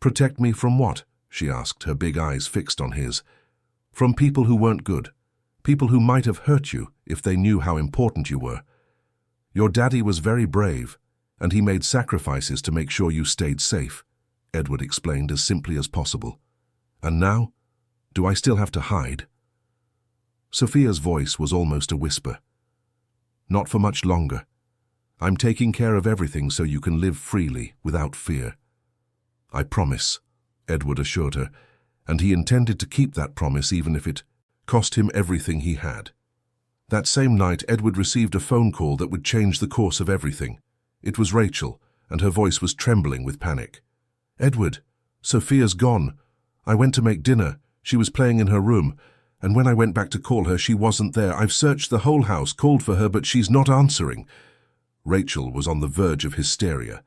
"Protect me from what?" she asked, her big eyes fixed on his. "From people who weren't good, people who might have hurt you if they knew how important you were. Your daddy was very brave, and he made sacrifices to make sure you stayed safe," Edward explained as simply as possible. "And now, do I still have to hide?" Sophia's voice was almost a whisper. "Not for much longer. I'm taking care of everything so you can live freely, without fear." "I promise," Edward assured her, and he intended to keep that promise even if it cost him everything he had. That same night, Edward received a phone call that would change the course of everything. It was Rachel, and her voice was trembling with panic. "Edward, Sophia's gone. I went to make dinner. She was playing in her room, and when I went back to call her, she wasn't there. I've searched the whole house, called for her, but she's not answering." Rachel was on the verge of hysteria.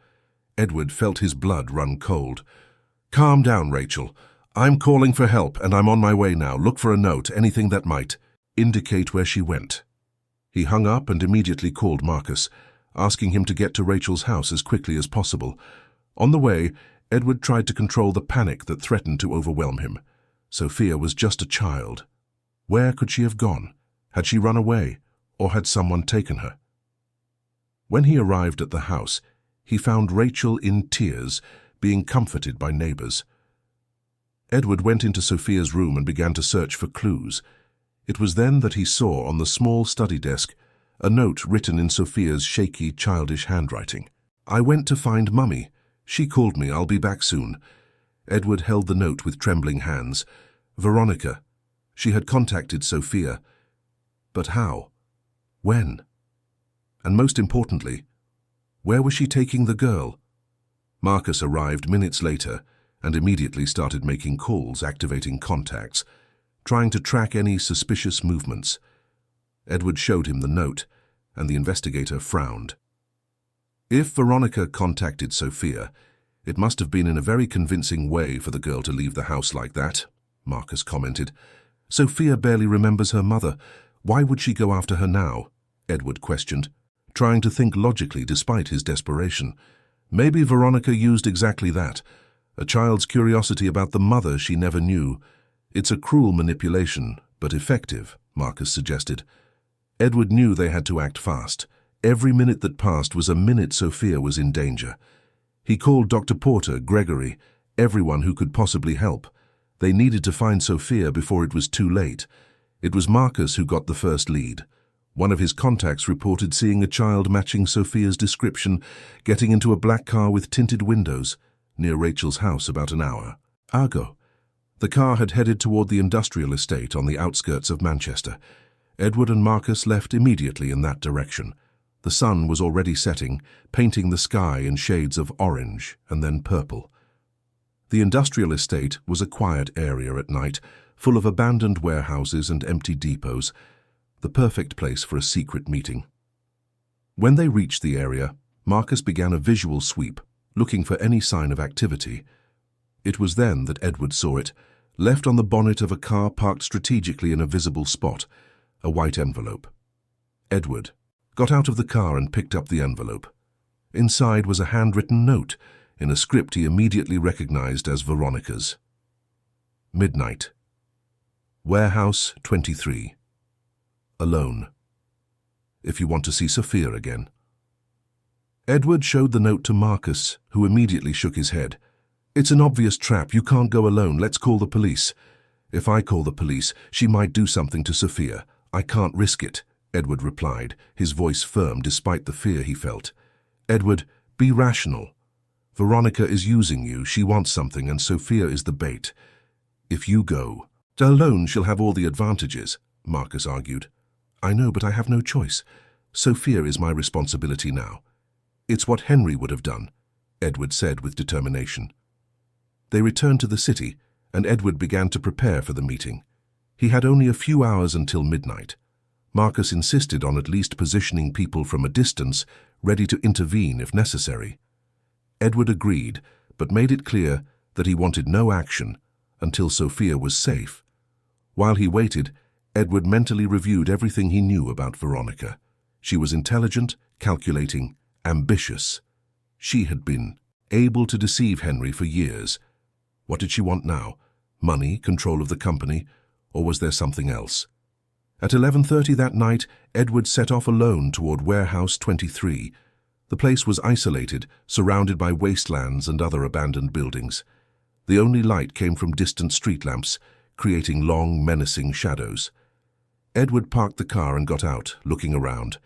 Edward felt his blood run cold. "Calm down, Rachel. I'm calling for help, and I'm on my way now. Look for a note, anything that might indicate where she went." He hung up and immediately called Marcus, asking him to get to Rachel's house as quickly as possible. On the way, Edward tried to control the panic that threatened to overwhelm him. Sophia was just a child. Where could she have gone? Had she run away, or had someone taken her? When he arrived at the house, he found Rachel in tears, being comforted by neighbors. Edward went into Sophia's room and began to search for clues. It was then that he saw on the small study desk a note written in Sophia's shaky, childish handwriting. "I went to find Mummy. She called me. I'll be back soon." Edward held the note with trembling hands. Veronica. She had contacted Sophia. But how? When? And most importantly, where was she taking the girl? Marcus arrived minutes later and immediately started making calls, activating contacts, trying to track any suspicious movements. Edward showed him the note, and the investigator frowned. If Veronica contacted Sophia, it must have been in a very convincing way for the girl to leave the house like that, Marcus commented. "Sophia barely remembers her mother. Why would she go after her now?" Edward questioned, trying to think logically despite his desperation. Maybe Veronica used exactly that, a child's curiosity about the mother she never knew. "It's a cruel manipulation, but effective," Marcus suggested. Edward knew they had to act fast. Every minute that passed was a minute Sophia was in danger. He called Dr. Porter, Gregory, everyone who could possibly help. They needed to find Sophia before it was too late. It was Marcus who got the first lead. One of his contacts reported seeing a child matching Sophia's description, getting into a black car with tinted windows, near Rachel's house about an hour ago. The car had headed toward the industrial estate on the outskirts of Manchester. Edward and Marcus left immediately in that direction. The sun was already setting, painting the sky in shades of orange and then purple. The industrial estate was a quiet area at night, full of abandoned warehouses and empty depots, the perfect place for a secret meeting. When they reached the area, Marcus began a visual sweep, looking for any sign of activity. It was then that Edward saw it, left on the bonnet of a car parked strategically in a visible spot, a white envelope. Edward got out of the car and picked up the envelope. Inside was a handwritten note, in a script he immediately recognized as Veronica's. Midnight. Warehouse 23. Alone. If you want to see Sophia again. Edward showed the note to Marcus, who immediately shook his head. It's an obvious trap. You can't go alone. Let's call the police. If I call the police, she might do something to Sophia. I can't risk it, Edward replied, his voice firm despite the fear he felt. Edward, be rational. Veronica is using you. She wants something, and Sophia is the bait. If you go alone, she'll have all the advantages, Marcus argued. I know, but I have no choice. Sophia is my responsibility now. It's what Henry would have done, Edward said with determination. They returned to the city, and Edward began to prepare for the meeting. He had only a few hours until midnight. Marcus insisted on at least positioning people from a distance, ready to intervene if necessary. Edward agreed, but made it clear that he wanted no action until Sophia was safe. While he waited, Edward mentally reviewed everything he knew about Veronica. She was intelligent, calculating, ambitious. She had been able to deceive Henry for years. What did she want now? Money, control of the company, or was there something else? At 11:30 that night, Edward set off alone toward Warehouse 23. The place was isolated, surrounded by wastelands and other abandoned buildings. The only light came from distant street lamps, creating long, menacing shadows. Edward parked the car and got out, looking around.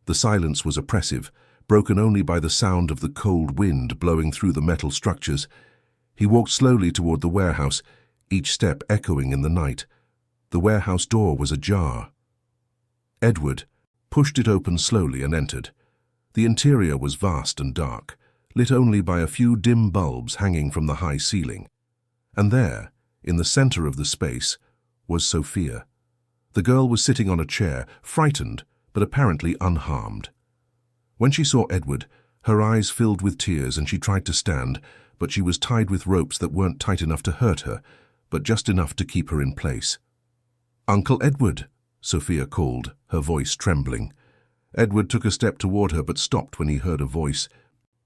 The silence was oppressive, broken only by the sound of the cold wind blowing through the metal structures. He walked slowly toward the warehouse, each step echoing in the night. The warehouse door was ajar. Edward pushed it open slowly and entered. The interior was vast and dark, lit only by a few dim bulbs hanging from the high ceiling. And there, in the center of the space, was Sophia. The girl was sitting on a chair, frightened, but apparently unharmed. When she saw Edward, her eyes filled with tears and she tried to stand, but she was tied with ropes that weren't tight enough to hurt her, but just enough to keep her in place. "Uncle Edward," Sophia called, her voice trembling. Edward took a step toward her but stopped when he heard a voice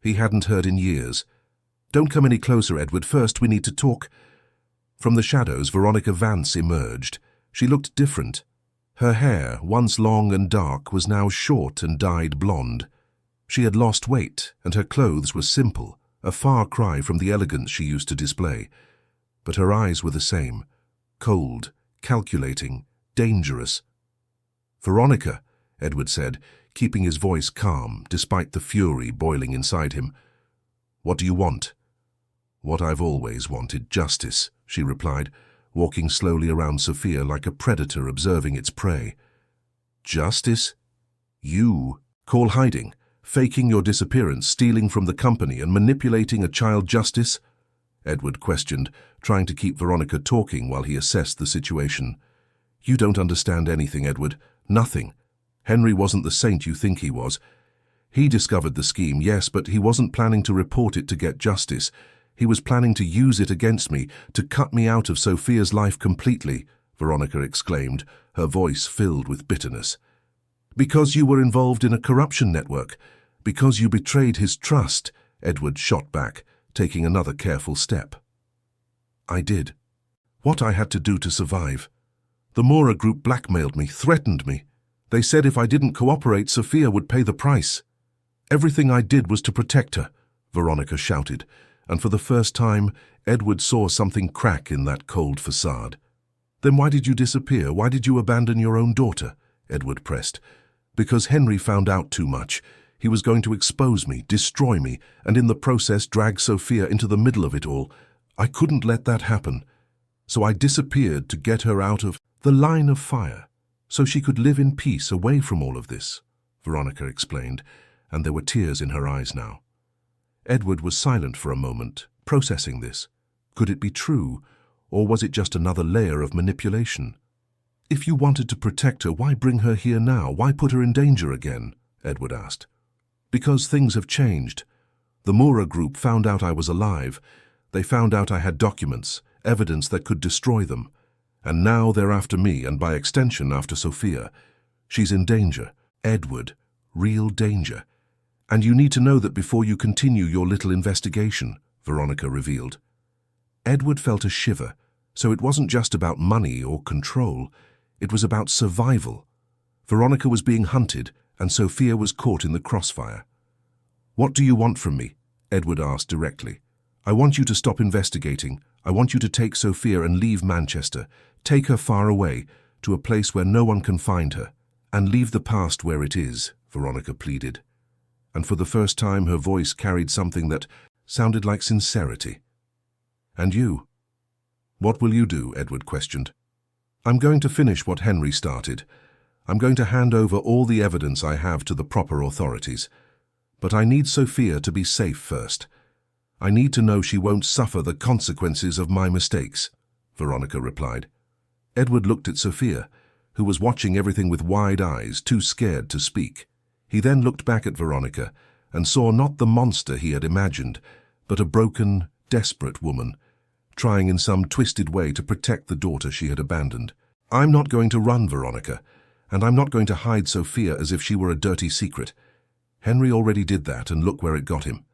he hadn't heard in years. "Don't come any closer, Edward. First, we need to talk." From the shadows, Veronica Vance emerged. She looked different. Her hair, once long and dark, was now short and dyed blonde. She had lost weight, and her clothes were simple, a far cry from the elegance she used to display. But her eyes were the same, cold, calculating, dangerous. "Veronica," Edward said, keeping his voice calm despite the fury boiling inside him. "What do you want?" "What I've always wanted, justice," she replied, walking slowly around Sophia like a predator observing its prey. "Justice? You call hiding, faking your disappearance, stealing from the company and manipulating a child justice?" Edward questioned, trying to keep Veronica talking while he assessed the situation. "You don't understand anything, Edward. Nothing. Henry wasn't the saint you think he was. He discovered the scheme, yes, but he wasn't planning to report it to get justice. He was planning to use it against me, to cut me out of Sophia's life completely," Veronica exclaimed, her voice filled with bitterness. "Because you were involved in a corruption network. Because you betrayed his trust," Edward shot back, taking another careful step. "I did. What I had to do to survive. The Mora group blackmailed me, threatened me. They said if I didn't cooperate, Sophia would pay the price. Everything I did was to protect her," Veronica shouted, and for the first time, Edward saw something crack in that cold facade. "Then why did you disappear? Why did you abandon your own daughter?" Edward pressed. "Because Henry found out too much. He was going to expose me, destroy me, and in the process drag Sophia into the middle of it all. I couldn't let that happen. So I disappeared to get her out of the line of fire, so she could live in peace away from all of this," Veronica explained, and there were tears in her eyes now. Edward was silent for a moment, processing this. Could it be true, or was it just another layer of manipulation? "If you wanted to protect her, why bring her here now? Why put her in danger again?" Edward asked. "Because things have changed. The Mora group found out I was alive. They found out I had documents, evidence that could destroy them. And now they're after me, and by extension after Sophia. She's in danger, Edward, real danger. And you need to know that before you continue your little investigation," Veronica revealed. Edward felt a shiver, so it wasn't just about money or control. It was about survival. Veronica was being hunted, and Sophia was caught in the crossfire. "What do you want from me?" Edward asked directly. I want you to stop investigating. I want you to take Sophia and leave Manchester. Take her far away, to a place where no one can find her. And leave the past where it is, Veronica pleaded. And for the first time her voice carried something that sounded like sincerity. And you? What will you do? Edward questioned. I'm going to finish what Henry started. I'm going to hand over all the evidence I have to the proper authorities. But I need Sophia to be safe first. I need to know she won't suffer the consequences of my mistakes, Veronica replied. Edward looked at Sophia, who was watching everything with wide eyes, too scared to speak. He then looked back at Veronica and saw not the monster he had imagined, but a broken, desperate woman, trying in some twisted way to protect the daughter she had abandoned. I'm not going to run, Veronica, and I'm not going to hide Sophia as if she were a dirty secret. Henry already did that, and look where it got him.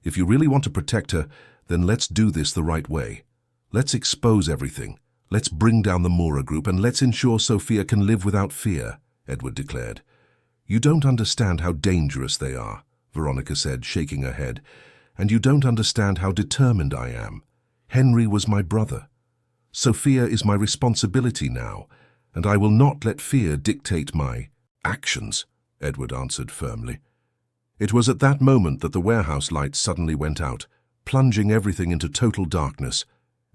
If you really want to protect her, then let's do this the right way. Let's expose everything. Let's bring down the Mora group, and let's ensure Sophia can live without fear, Edward declared. You don't understand how dangerous they are, Veronica said, shaking her head, and you don't understand how determined I am. Henry was my brother. Sophia is my responsibility now, and I will not let fear dictate my actions, Edward answered firmly. It was at that moment that the warehouse lights suddenly went out, plunging everything into total darkness.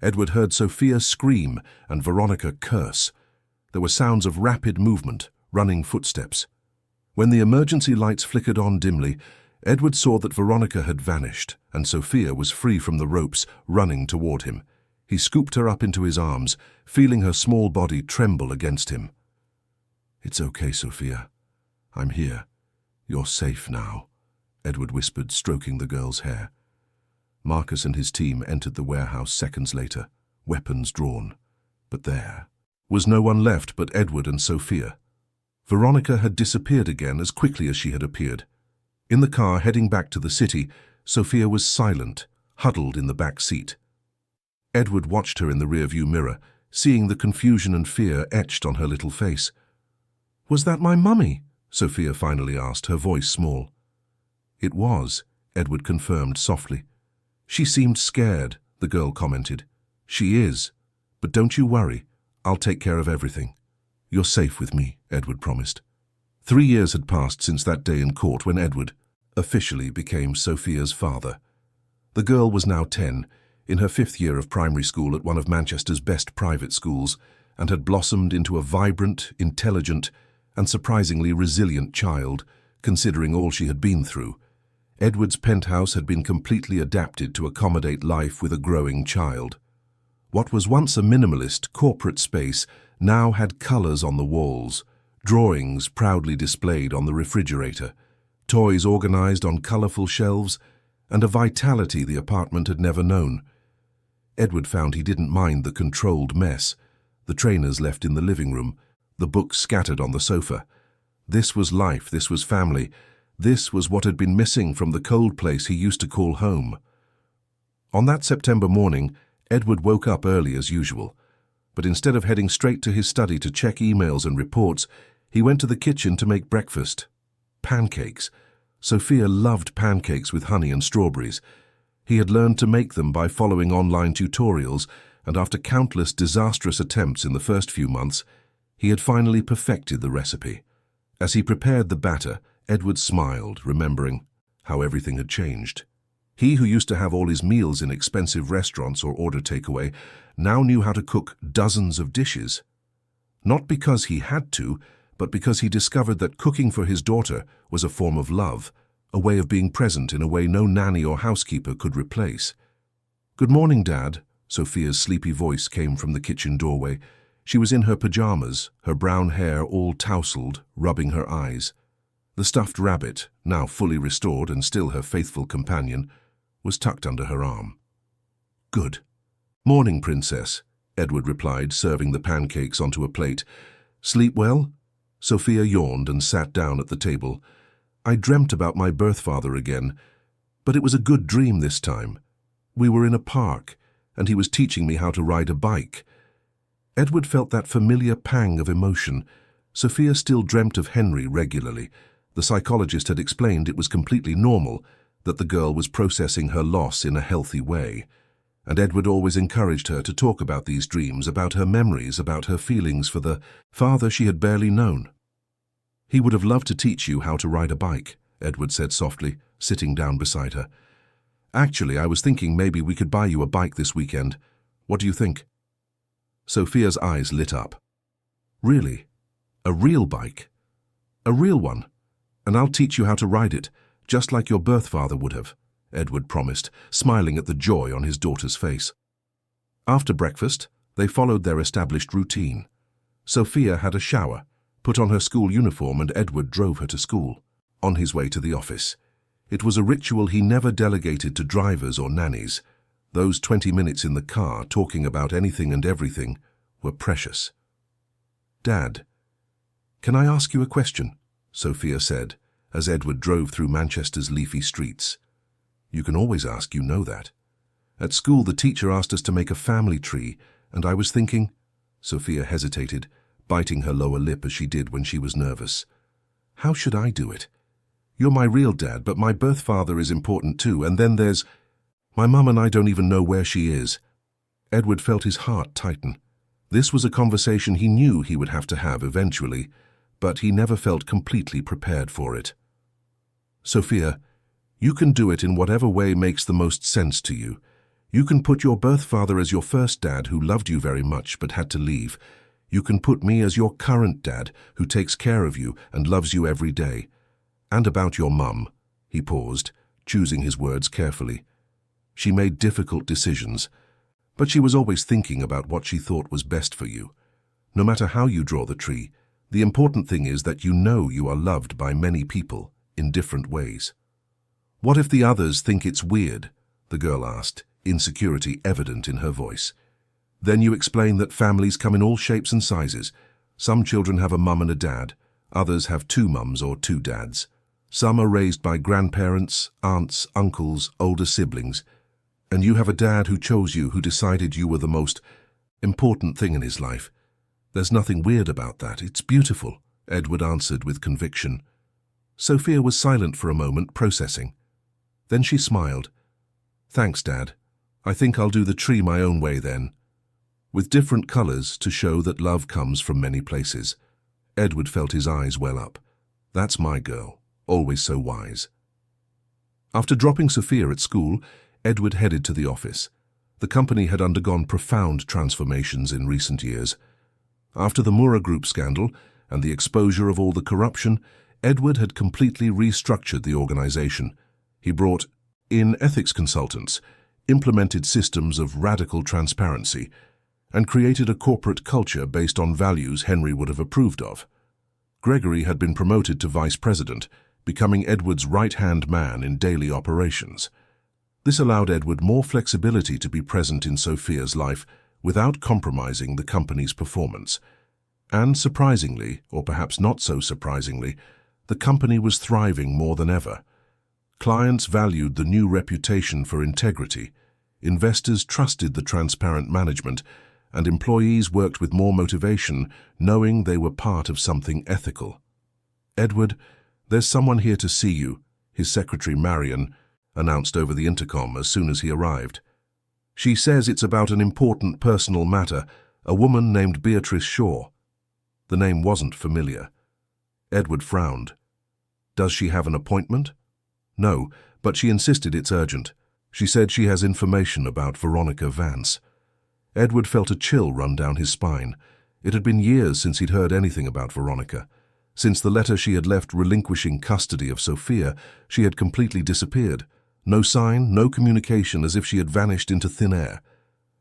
Edward heard Sophia scream and Veronica curse. There were sounds of rapid movement, running footsteps. When the emergency lights flickered on dimly, Edward saw that Veronica had vanished, and Sophia was free from the ropes, running toward him. He scooped her up into his arms, feeling her small body tremble against him. It's okay, Sophia. I'm here. You're safe now, Edward whispered, stroking the girl's hair. Marcus and his team entered the warehouse seconds later, weapons drawn. But there was no one left but Edward and Sophia. Veronica had disappeared again as quickly as she had appeared. In the car heading back to the city, Sophia was silent, huddled in the back seat. Edward watched her in the rearview mirror, seeing the confusion and fear etched on her little face. Was that my mummy? Sophia finally asked, her voice small. It was, Edward confirmed softly. She seemed scared, the girl commented. She is. But don't you worry. I'll take care of everything. You're safe with me, Edward promised. 3 years had passed since that day in court when Edward officially became Sophia's father. The girl was now 10, in her 5th year of primary school at one of Manchester's best private schools, and had blossomed into a vibrant, intelligent, and surprisingly resilient child, considering all she had been through. Edward's penthouse had been completely adapted to accommodate life with a growing child. What was once a minimalist, corporate space now had colours on the walls, drawings proudly displayed on the refrigerator, toys organised on colourful shelves, and a vitality the apartment had never known. Edward found he didn't mind the controlled mess, the trainers left in the living room, the books scattered on the sofa. This was life, this was family, this was what had been missing from the cold place he used to call home. On that September morning, Edward woke up early as usual, but instead of heading straight to his study to check emails and reports, he went to the kitchen to make breakfast. Pancakes. Sophia loved pancakes with honey and strawberries. He had learned to make them by following online tutorials, and after countless disastrous attempts in the first few months, he had finally perfected the recipe. As he prepared the batter, Edward smiled, remembering how everything had changed. He who used to have all his meals in expensive restaurants or order takeaway now knew how to cook dozens of dishes. Not because he had to, but because he discovered that cooking for his daughter was a form of love, a way of being present in a way no nanny or housekeeper could replace. "Good morning, Dad," Sophia's sleepy voice came from the kitchen doorway. She was in her pajamas, her brown hair all tousled, rubbing her eyes. The stuffed rabbit, now fully restored and still her faithful companion, was tucked under her arm. "Good. Morning, Princess," Edward replied, serving the pancakes onto a plate. "Sleep well?" Sophia yawned and sat down at the table. "I dreamt about my birth father again, but it was a good dream this time. We were in a park, and he was teaching me how to ride a bike." Edward felt that familiar pang of emotion. Sophia still dreamt of Henry regularly. The psychologist had explained it was completely normal, that the girl was processing her loss in a healthy way, and Edward always encouraged her to talk about these dreams, about her memories, about her feelings for the father she had barely known. "He would have loved to teach you how to ride a bike," Edward said softly, sitting down beside her. "Actually, I was thinking maybe we could buy you a bike this weekend. What do you think?" Sophia's eyes lit up. "Really? A real bike? A real one? And I'll teach you how to ride it, just like your birth father would have," Edward promised, smiling at the joy on his daughter's face. After breakfast, they followed their established routine. Sophia had a shower, put on her school uniform, and Edward drove her to school, on his way to the office. It was a ritual he never delegated to drivers or nannies. Those 20 minutes in the car, talking about anything and everything, were precious. "Dad, can I ask you a question?" Sophia said, as Edward drove through Manchester's leafy streets. "You can always ask, you know that. At school, the teacher asked us to make a family tree, and I was thinking—" Sophia hesitated, biting her lower lip as she did when she was nervous. "How should I do it? You're my real dad, but my birth father is important too, and then there's... my mum, and I don't even know where she is." Edward felt his heart tighten. This was a conversation he knew he would have to have eventually, but he never felt completely prepared for it. "Sophia, you can do it in whatever way makes the most sense to you. You can put your birth father as your first dad who loved you very much but had to leave. You can put me as your current dad who takes care of you and loves you every day. And about your mum," he paused, choosing his words carefully. "She made difficult decisions, but she was always thinking about what she thought was best for you. No matter how you draw the tree, the important thing is that you know you are loved by many people in different ways." "What if the others think it's weird?" the girl asked, insecurity evident in her voice. "Then you explain that families come in all shapes and sizes. Some children have a mum and a dad, others have 2 mums or 2 dads. Some are raised by grandparents, aunts, uncles, older siblings. And you have a dad who chose you, who decided you were the most important thing in his life. There's nothing weird about that. It's beautiful," Edward answered with conviction. Sophia was silent for a moment, processing. Then she smiled. "Thanks, Dad. I think I'll do the tree my own way then. With different colors to show that love comes from many places." Edward felt his eyes well up. That's my girl, always so wise. After dropping Sophia at school, Edward headed to the office. The company had undergone profound transformations in recent years. After the Mura Group scandal and the exposure of all the corruption, Edward had completely restructured the organization. He brought in ethics consultants, implemented systems of radical transparency, and created a corporate culture based on values Henry would have approved of. Gregory had been promoted to vice president, becoming Edward's right-hand man in daily operations. This allowed Edward more flexibility to be present in Sophia's life without compromising the company's performance. And surprisingly, or perhaps not so surprisingly, the company was thriving more than ever. Clients valued the new reputation for integrity, investors trusted the transparent management, and employees worked with more motivation, knowing they were part of something ethical. "Edward, there's someone here to see you," his secretary Marion announced over the intercom as soon as he arrived. "She says it's about an important personal matter, a woman named Beatrice Shaw." The name wasn't familiar. Edward frowned. "Does she have an appointment?" "No, but she insisted it's urgent. She said she has information about Veronica Vance." Edward felt a chill run down his spine. It had been years since he'd heard anything about Veronica. Since the letter she had left relinquishing custody of Sophia, she had completely disappeared. No sign, no communication, as if she had vanished into thin air.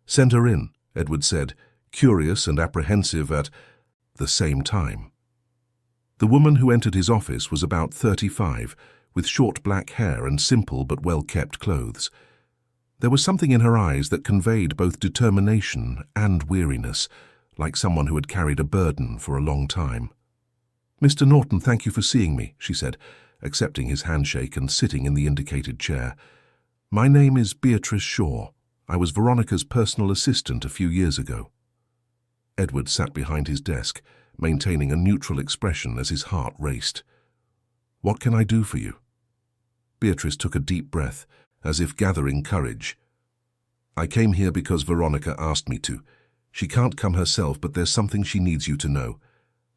"Send her in," Edward said, curious and apprehensive at the same time. The woman who entered his office was about 35, with short black hair and simple but well-kept clothes. There was something in her eyes that conveyed both determination and weariness, like someone who had carried a burden for a long time. "Mr. Norton, thank you for seeing me," she said, accepting his handshake and sitting in the indicated chair. "My name is Beatrice Shaw. I was Veronica's personal assistant a few years ago." Edward sat behind his desk, maintaining a neutral expression as his heart raced. "What can I do for you?" Beatrice took a deep breath, as if gathering courage. I came here because Veronica asked me to. She can't come herself, but there's something she needs you to know.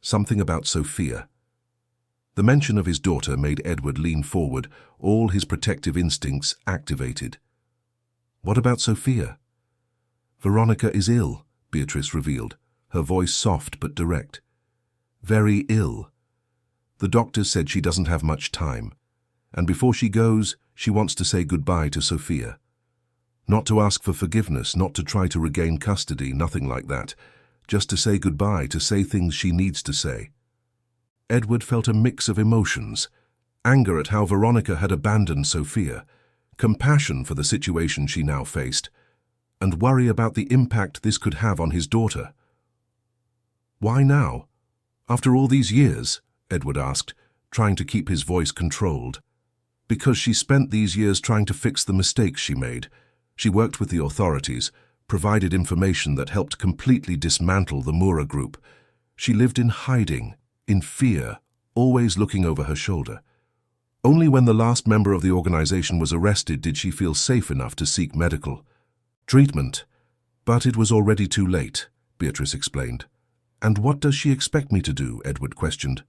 Something about Sophia. The mention of his daughter made Edward lean forward, all his protective instincts activated. What about Sophia? Veronica is ill, Beatrice revealed, her voice soft but direct. Very ill. The doctor said she doesn't have much time, and before she goes, she wants to say goodbye to Sophia. Not to ask for forgiveness, not to try to regain custody, nothing like that. Just to say goodbye, to say things she needs to say. Edward felt a mix of emotions: anger at how Veronica had abandoned Sophia, compassion for the situation she now faced, and worry about the impact this could have on his daughter. Why now? After all these years? Edward asked, trying to keep his voice controlled. Because she spent these years trying to fix the mistakes she made. She worked with the authorities, provided information that helped completely dismantle the Mura group. She lived in hiding, in fear, always looking over her shoulder. Only when the last member of the organization was arrested did she feel safe enough to seek medical treatment. But it was already too late, Beatrice explained. And what does she expect me to do? Edward questioned.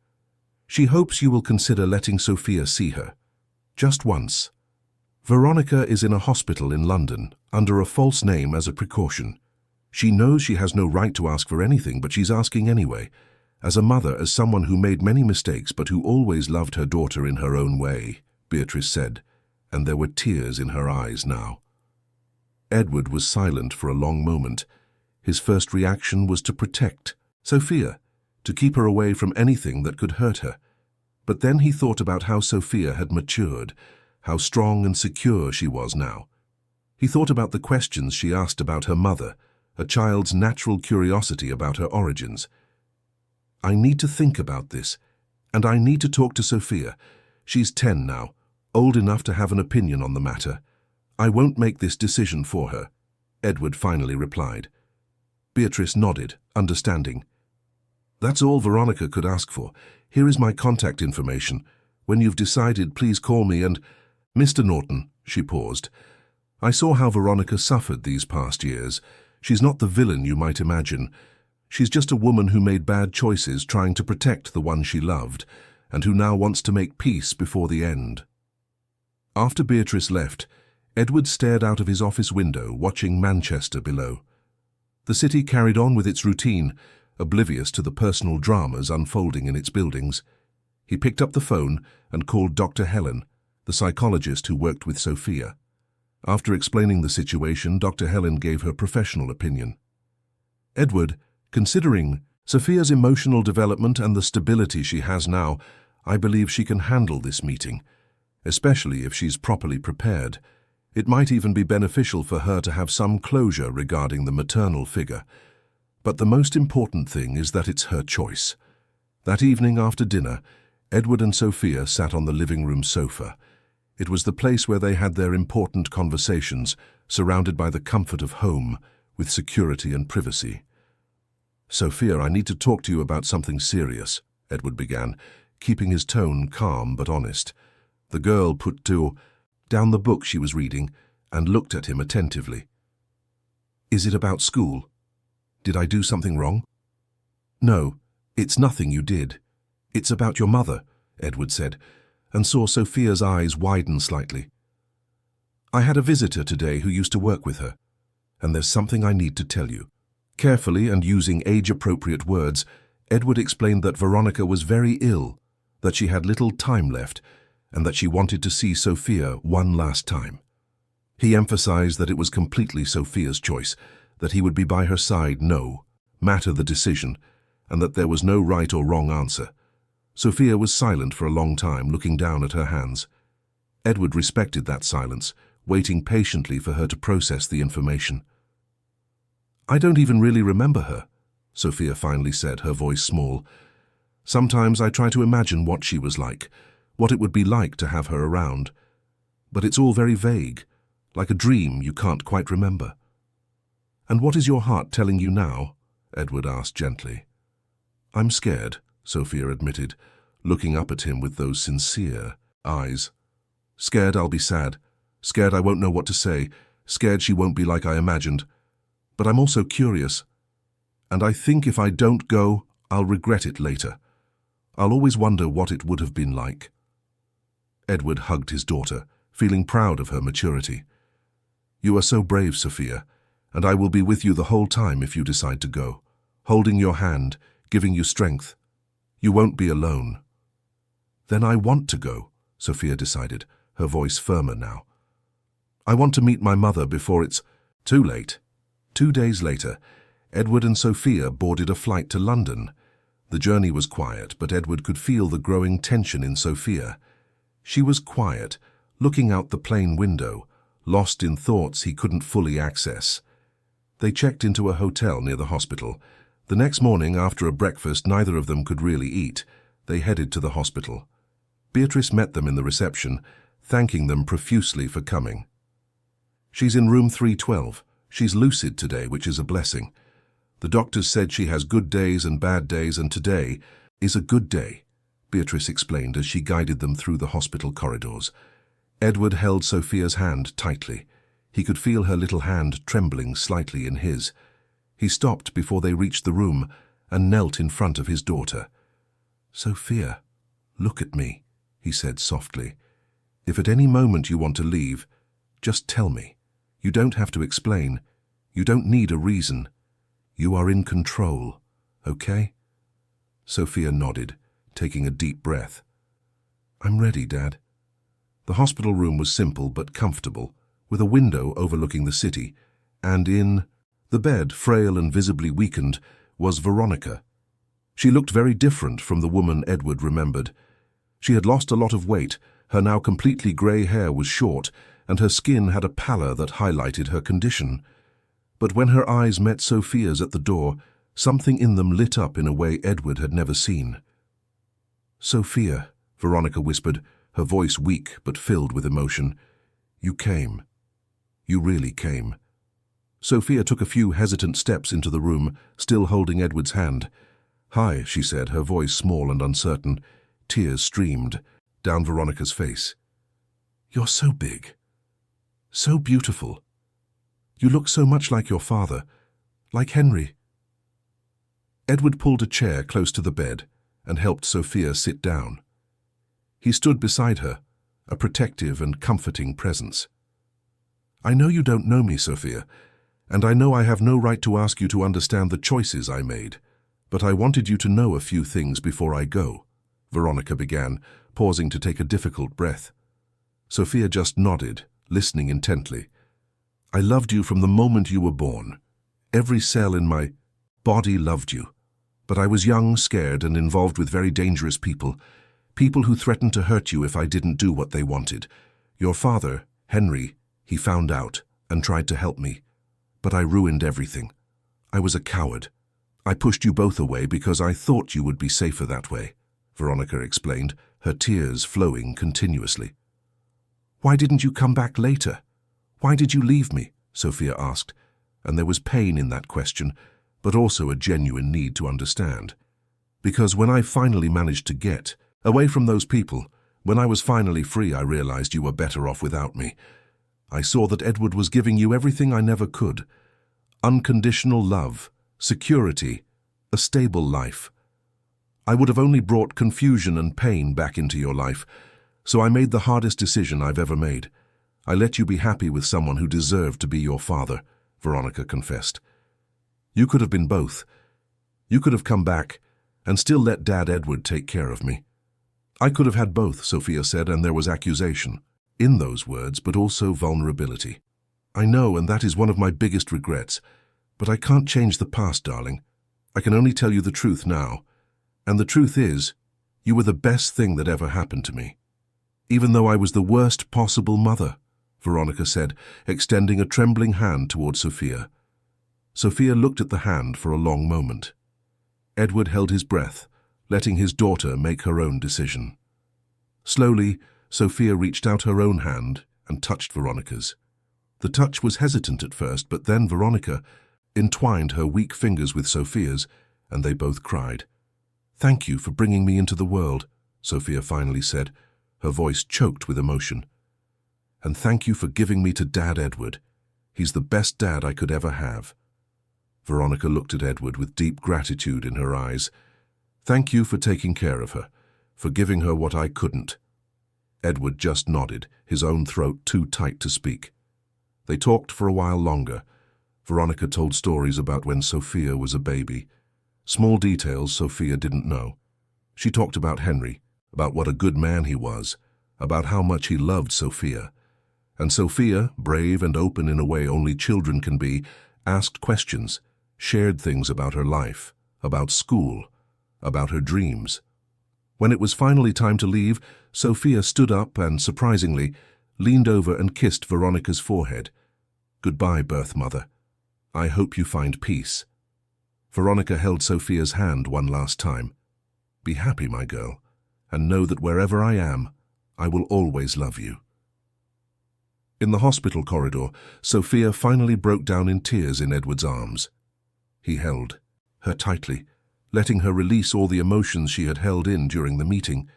She hopes you will consider letting Sophia see her. Just once. Veronica is in a hospital in London, under a false name as a precaution. She knows she has no right to ask for anything, but she's asking anyway. As a mother, as someone who made many mistakes but who always loved her daughter in her own way, Beatrice said, and there were tears in her eyes now. Edward was silent for a long moment. His first reaction was to protect Sophia, to keep her away from anything that could hurt her. But then he thought about how Sophia had matured, how strong and secure she was now. He thought about the questions she asked about her mother, a child's natural curiosity about her origins. I need to think about this, and I need to talk to Sophia. She's 10 now, old enough to have an opinion on the matter. I won't make this decision for her, Edward finally replied. Beatrice nodded, understanding. That's all Veronica could ask for. Here is my contact information. When you've decided, please call me and... Mr. Norton, she paused. I saw how Veronica suffered these past years. She's not the villain you might imagine. She's just a woman who made bad choices trying to protect the one she loved, and who now wants to make peace before the end. After Beatrice left, Edward stared out of his office window, watching Manchester below. The city carried on with its routine, oblivious to the personal dramas unfolding in its buildings. He picked up the phone and called Dr. Helen, the psychologist who worked with Sophia. After explaining the situation, Dr. Helen gave her professional opinion. Edward, considering Sophia's emotional development and the stability she has now, I believe she can handle this meeting, especially if she's properly prepared. It might even be beneficial for her to have some closure regarding the maternal figure. But the most important thing is that it's her choice. That evening after dinner, Edward and Sophia sat on the living room sofa. It was the place where they had their important conversations, surrounded by the comfort of home, with security and privacy. Sophia, I need to talk to you about something serious, Edward began, keeping his tone calm but honest. The girl put down the book she was reading and looked at him attentively. Is it about school? Did I do something wrong? No, it's nothing you did. It's about your mother, Edward said, and saw Sophia's eyes widen slightly. I had a visitor today who used to work with her, and there's something I need to tell you. Carefully and using age-appropriate words, Edward explained that Veronica was very ill, that she had little time left, and that she wanted to see Sophia one last time. He emphasized that it was completely Sophia's choice, that he would be by her side no matter the decision, and that there was no right or wrong answer. Sophia was silent for a long time, looking down at her hands. Edward respected that silence, waiting patiently for her to process the information. I don't even really remember her, Sophia finally said, her voice small. Sometimes I try to imagine what she was like, what it would be like to have her around. But it's all very vague, like a dream you can't quite remember. And what is your heart telling you now? Edward asked gently. I'm scared, Sophia admitted, looking up at him with those sincere eyes. Scared I'll be sad. Scared I won't know what to say. Scared she won't be like I imagined. But I'm also curious. And I think if I don't go, I'll regret it later. I'll always wonder what it would have been like. Edward hugged his daughter, feeling proud of her maturity. You are so brave, Sophia, and I will be with you the whole time if you decide to go, holding your hand, giving you strength. You won't be alone. Then I want to go, Sophia decided, her voice firmer now. I want to meet my mother before it's too late. 2 days later, Edward and Sophia boarded a flight to London. The journey was quiet, but Edward could feel the growing tension in Sophia. She was quiet, looking out the plane window, lost in thoughts he couldn't fully access. They checked into a hotel near the hospital. The next morning, after a breakfast neither of them could really eat, they headed to the hospital. Beatrice met them in the reception, thanking them profusely for coming. She's in room 312. She's lucid today, which is a blessing. The doctors said she has good days and bad days, and today is a good day, Beatrice explained as she guided them through the hospital corridors. Edward held Sophia's hand tightly. He could feel her little hand trembling slightly in his. He stopped before they reached the room and knelt in front of his daughter. Sophia, look at me, he said softly. If at any moment you want to leave, just tell me. You don't have to explain. You don't need a reason. You are in control, okay? Sophia nodded, taking a deep breath. I'm ready, Dad. The hospital room was simple but comfortable, with a window overlooking the city, and in the bed, frail and visibly weakened, was Veronica. She looked very different from the woman Edward remembered. She had lost a lot of weight, her now completely grey hair was short, and her skin had a pallor that highlighted her condition. But when her eyes met Sophia's at the door, something in them lit up in a way Edward had never seen. Sophia, Veronica whispered, her voice weak but filled with emotion. You came. You really came. Sophia took a few hesitant steps into the room, still holding Edward's hand. Hi, she said, her voice small and uncertain. Tears streamed down Veronica's face. You're so big. So beautiful. You look so much like your father, like Henry. Edward pulled a chair close to the bed and helped Sophia sit down. He stood beside her, a protective and comforting presence. I know you don't know me, Sophia, and I know I have no right to ask you to understand the choices I made, but I wanted you to know a few things before I go, Veronica began, pausing to take a difficult breath. Sophia just nodded, listening intently. I loved you from the moment you were born. Every cell in my body loved you. But I was young, scared, and involved with very dangerous people. People who threatened to hurt you if I didn't do what they wanted. Your father, Henry, he found out and tried to help me. But I ruined everything. I was a coward. I pushed you both away because I thought you would be safer that way, Veronica explained, her tears flowing continuously. Why didn't you come back later? Why did you leave me? Sophia asked, and there was pain in that question, but also a genuine need to understand. Because when I finally managed to get away from those people, when I was finally free, I realized you were better off without me. I saw that Edward was giving you everything I never could. Unconditional love, security, a stable life. I would have only brought confusion and pain back into your life, so I made the hardest decision I've ever made. I let you be happy with someone who deserved to be your father, Veronica confessed. You could have been both. You could have come back and still let Dad Edward take care of me. I could have had both, Sophia said, and there was accusation in those words, but also vulnerability. I know, and that is one of my biggest regrets, but I can't change the past, darling. I can only tell you the truth now, and the truth is, you were the best thing that ever happened to me. Even though I was the worst possible mother, Veronica said, extending a trembling hand toward Sophia. Sophia looked at the hand for a long moment. Edward held his breath, letting his daughter make her own decision. Slowly, Sophia reached out her own hand and touched Veronica's. The touch was hesitant at first, but then Veronica entwined her weak fingers with Sophia's, and they both cried. Thank you for bringing me into the world, Sophia finally said, her voice choked with emotion. And thank you for giving me to Dad Edward. He's the best dad I could ever have." Veronica looked at Edward with deep gratitude in her eyes. "Thank you for taking care of her, for giving her what I couldn't." Edward just nodded, his own throat too tight to speak. They talked for a while longer. Veronica told stories about when Sophia was a baby. Small details Sophia didn't know. She talked about Henry, about what a good man he was, about how much he loved Sophia. And Sophia, brave and open in a way only children can be, asked questions, shared things about her life, about school, about her dreams. When it was finally time to leave, Sophia stood up and, surprisingly, leaned over and kissed Veronica's forehead. "Goodbye, birth mother. I hope you find peace." Veronica held Sophia's hand one last time. "Be happy, my girl, and know that wherever I am, I will always love you." In the hospital corridor, Sophia finally broke down in tears in Edward's arms. He held her tightly, letting her release all the emotions she had held in during the meeting.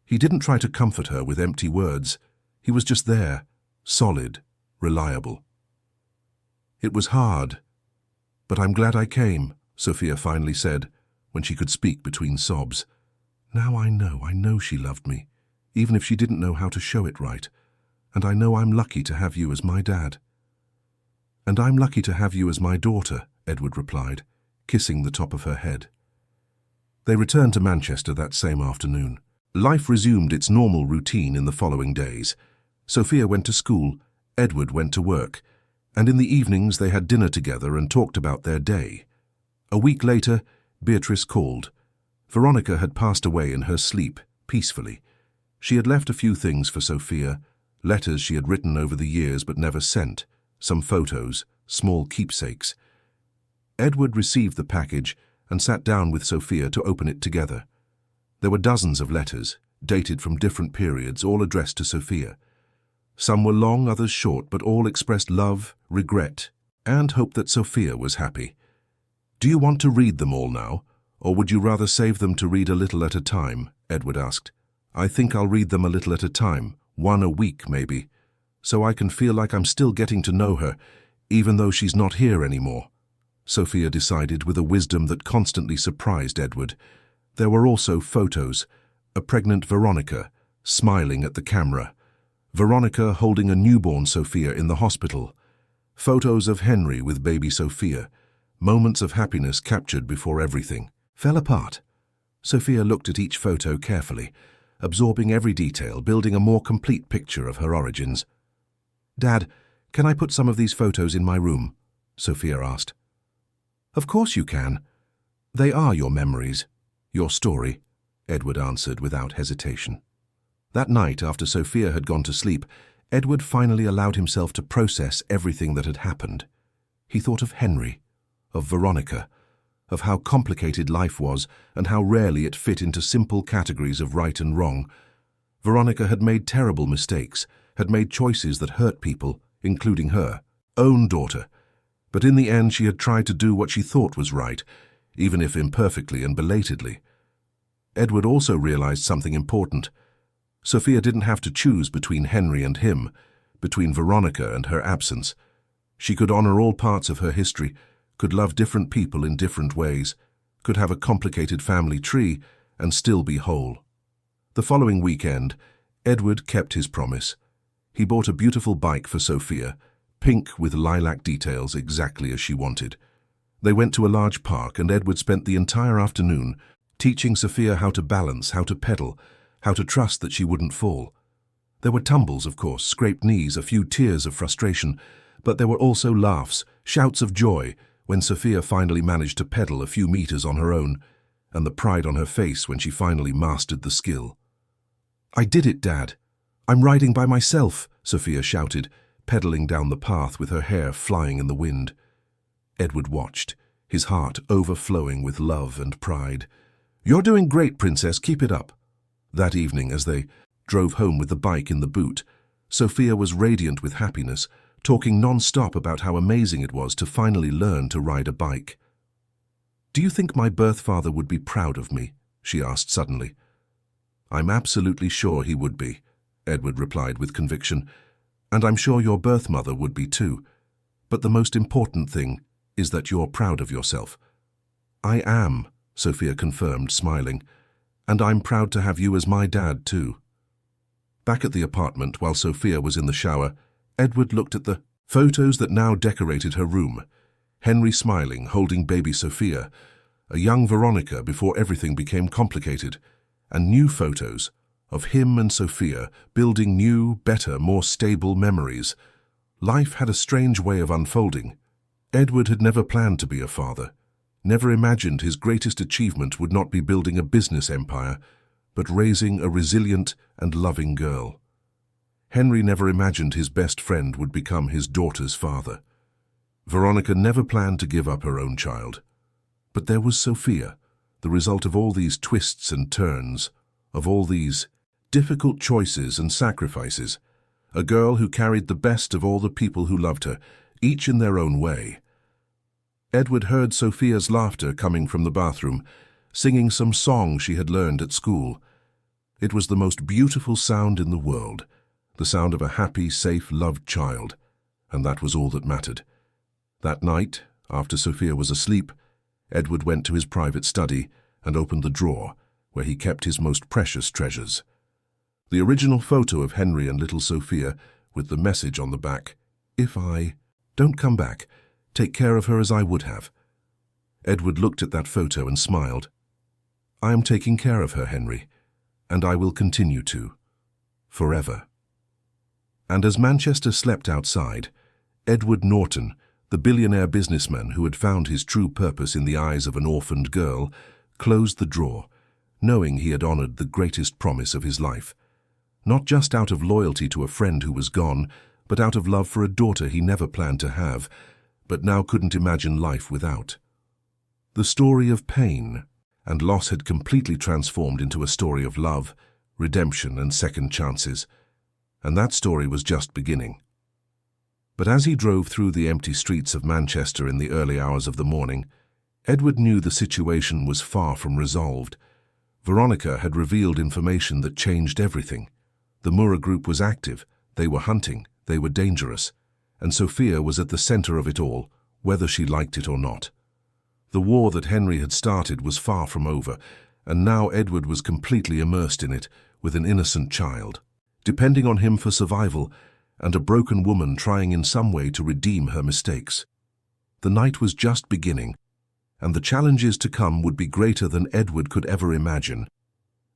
He didn't try to comfort her with empty words. He was just there, solid, reliable. "It was hard, but I'm glad I came," Sophia finally said, when she could speak between sobs. "Now I know she loved me, even if she didn't know how to show it right. And I know I'm lucky to have you as my dad." "And I'm lucky to have you as my daughter," Edward replied, kissing the top of her head. They returned to Manchester that same afternoon. Life resumed its normal routine in the following days. Sophia went to school, Edward went to work, and in the evenings they had dinner together and talked about their day. A week later, Beatrice called. Veronica had passed away in her sleep, peacefully. She had left a few things for Sophia, letters she had written over the years but never sent, some photos, small keepsakes. Edward received the package and sat down with Sophia to open it together. There were dozens of letters, dated from different periods, all addressed to Sophia. Some were long, others short, but all expressed love, regret, and hope that Sophia was happy. "Do you want to read them all now, or would you rather save them to read a little at a time?" Edward asked. "I think I'll read them a little at a time, one a week maybe, so I can feel like I'm still getting to know her, even though she's not here anymore." Sophia decided with a wisdom that constantly surprised Edward. There were also photos, a pregnant Veronica, smiling at the camera, Veronica holding a newborn Sophia in the hospital, photos of Henry with baby Sophia, moments of happiness captured before everything fell apart. Sophia looked at each photo carefully, absorbing every detail, building a more complete picture of her origins. "Dad, can I put some of these photos in my room?" Sophia asked. "Of course you can. They are your memories, your story," Edward answered without hesitation. That night, after Sophia had gone to sleep, Edward finally allowed himself to process everything that had happened. He thought of Henry, of Veronica, of how complicated life was and how rarely it fit into simple categories of right and wrong. Veronica had made terrible mistakes, had made choices that hurt people, including her own daughter. But in the end she had tried to do what she thought was right, even if imperfectly and belatedly. Edward also realized something important. Sophia didn't have to choose between Henry and him, between Veronica and her absence. She could honor all parts of her history, could love different people in different ways, could have a complicated family tree, and still be whole. The following weekend, Edward kept his promise. He bought a beautiful bike for Sophia, pink with lilac details exactly as she wanted. They went to a large park and Edward spent the entire afternoon teaching Sophia how to balance, how to pedal, how to trust that she wouldn't fall. There were tumbles, of course, scraped knees, a few tears of frustration, but there were also laughs, shouts of joy when Sophia finally managed to pedal a few meters on her own, and the pride on her face when she finally mastered the skill. "I did it, Dad. I'm riding by myself," Sophia shouted, pedaling down the path with her hair flying in the wind. Edward watched, his heart overflowing with love and pride. "You're doing great, Princess. Keep it up." That evening, as they drove home with the bike in the boot, Sophia was radiant with happiness, talking non-stop about how amazing it was to finally learn to ride a bike. "Do you think my birth father would be proud of me?" she asked suddenly. "I'm absolutely sure he would be," Edward replied with conviction. And I'm sure your birth mother would be too. But the most important thing is that you're proud of yourself. I am, Sophia confirmed, smiling. And I'm proud to have you as my dad too. Back at the apartment, while Sophia was in the shower, Edward looked at the photos that now decorated her room. Henry smiling, holding baby Sophia, a young Veronica before everything became complicated, and new photos of him and Sophia building new, better, more stable memories. Life had a strange way of unfolding. Edward had never planned to be a father, never imagined his greatest achievement would not be building a business empire, but raising a resilient and loving girl. Henry never imagined his best friend would become his daughter's father. Veronica never planned to give up her own child. But there was Sophia, the result of all these twists and turns, of all these difficult choices and sacrifices, a girl who carried the best of all the people who loved her, each in their own way. Edward heard Sophia's laughter coming from the bathroom, singing some song she had learned at school. It was the most beautiful sound in the world, the sound of a happy, safe, loved child, and that was all that mattered. That night, after Sophia was asleep, Edward went to his private study and opened the drawer where he kept his most precious treasures. The original photo of Henry and little Sophia with the message on the back, "If I don't come back, take care of her as I would have." Edward looked at that photo and smiled. "I am taking care of her, Henry, and I will continue to, forever." And as Manchester slept outside, Edward Norton, the billionaire businessman who had found his true purpose in the eyes of an orphaned girl, closed the drawer, knowing he had honored the greatest promise of his life. Not just out of loyalty to a friend who was gone, but out of love for a daughter he never planned to have, but now couldn't imagine life without. The story of pain and loss had completely transformed into a story of love, redemption, and second chances. And that story was just beginning. But as he drove through the empty streets of Manchester in the early hours of the morning, Edward knew the situation was far from resolved. Veronica had revealed information that changed everything. The Mura Group was active, they were hunting, they were dangerous, and Sophia was at the center of it all, whether she liked it or not. The war that Henry had started was far from over, and now Edward was completely immersed in it, with an innocent child, depending on him for survival, and a broken woman trying in some way to redeem her mistakes. The night was just beginning, and the challenges to come would be greater than Edward could ever imagine.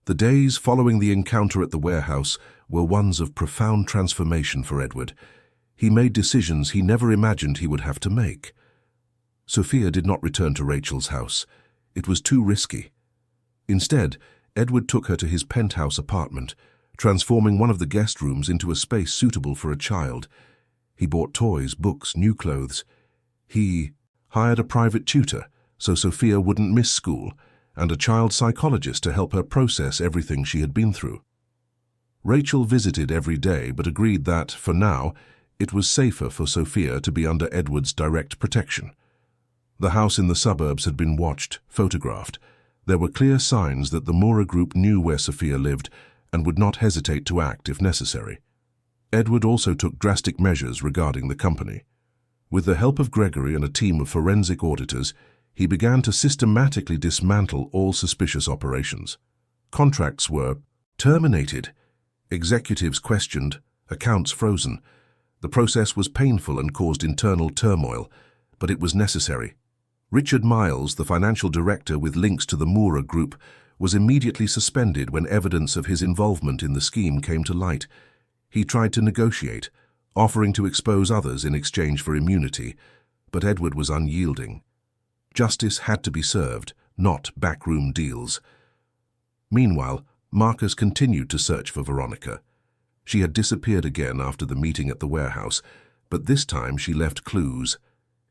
The days following the encounter at the warehouse were ones of profound transformation for Edward. He made decisions he never imagined he would have to make. Sophia did not return to Rachel's house. It was too risky. Instead, Edward took her to his penthouse apartment, transforming one of the guest rooms into a space suitable for a child. He bought toys, books, new clothes. He hired a private tutor so Sophia wouldn't miss school, and a child psychologist to help her process everything she had been through. Rachel visited every day but agreed that, for now, it was safer for Sophia to be under Edward's direct protection. The house in the suburbs had been watched, photographed. There were clear signs that the Mura Group knew where Sophia lived and would not hesitate to act if necessary. Edward also took drastic measures regarding the company. With the help of Gregory and a team of forensic auditors, he began to systematically dismantle all suspicious operations. Contracts were terminated, executives questioned, accounts frozen. The process was painful and caused internal turmoil, but it was necessary. Richard Miles, the financial director with links to the Mura Group, was immediately suspended when evidence of his involvement in the scheme came to light. He tried to negotiate, offering to expose others in exchange for immunity, but Edward was unyielding. Justice had to be served, not backroom deals. Meanwhile, Marcus continued to search for Veronica. She had disappeared again after the meeting at the warehouse, but this time she left clues.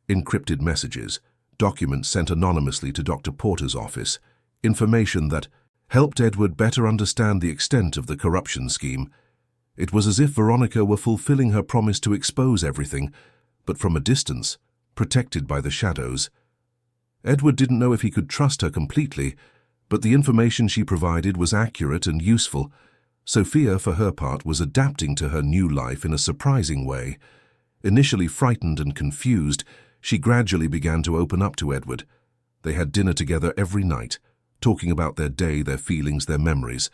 Encrypted messages, documents sent anonymously to Dr. Porter's office, information that helped Edward better understand the extent of the corruption scheme. It was as if Veronica were fulfilling her promise to expose everything, but from a distance, protected by the shadows. Edward didn't know if he could trust her completely, but the information she provided was accurate and useful. Sophia, for her part, was adapting to her new life in a surprising way. Initially frightened and confused, she gradually began to open up to Edward. They had dinner together every night, talking about their day, their feelings, their memories.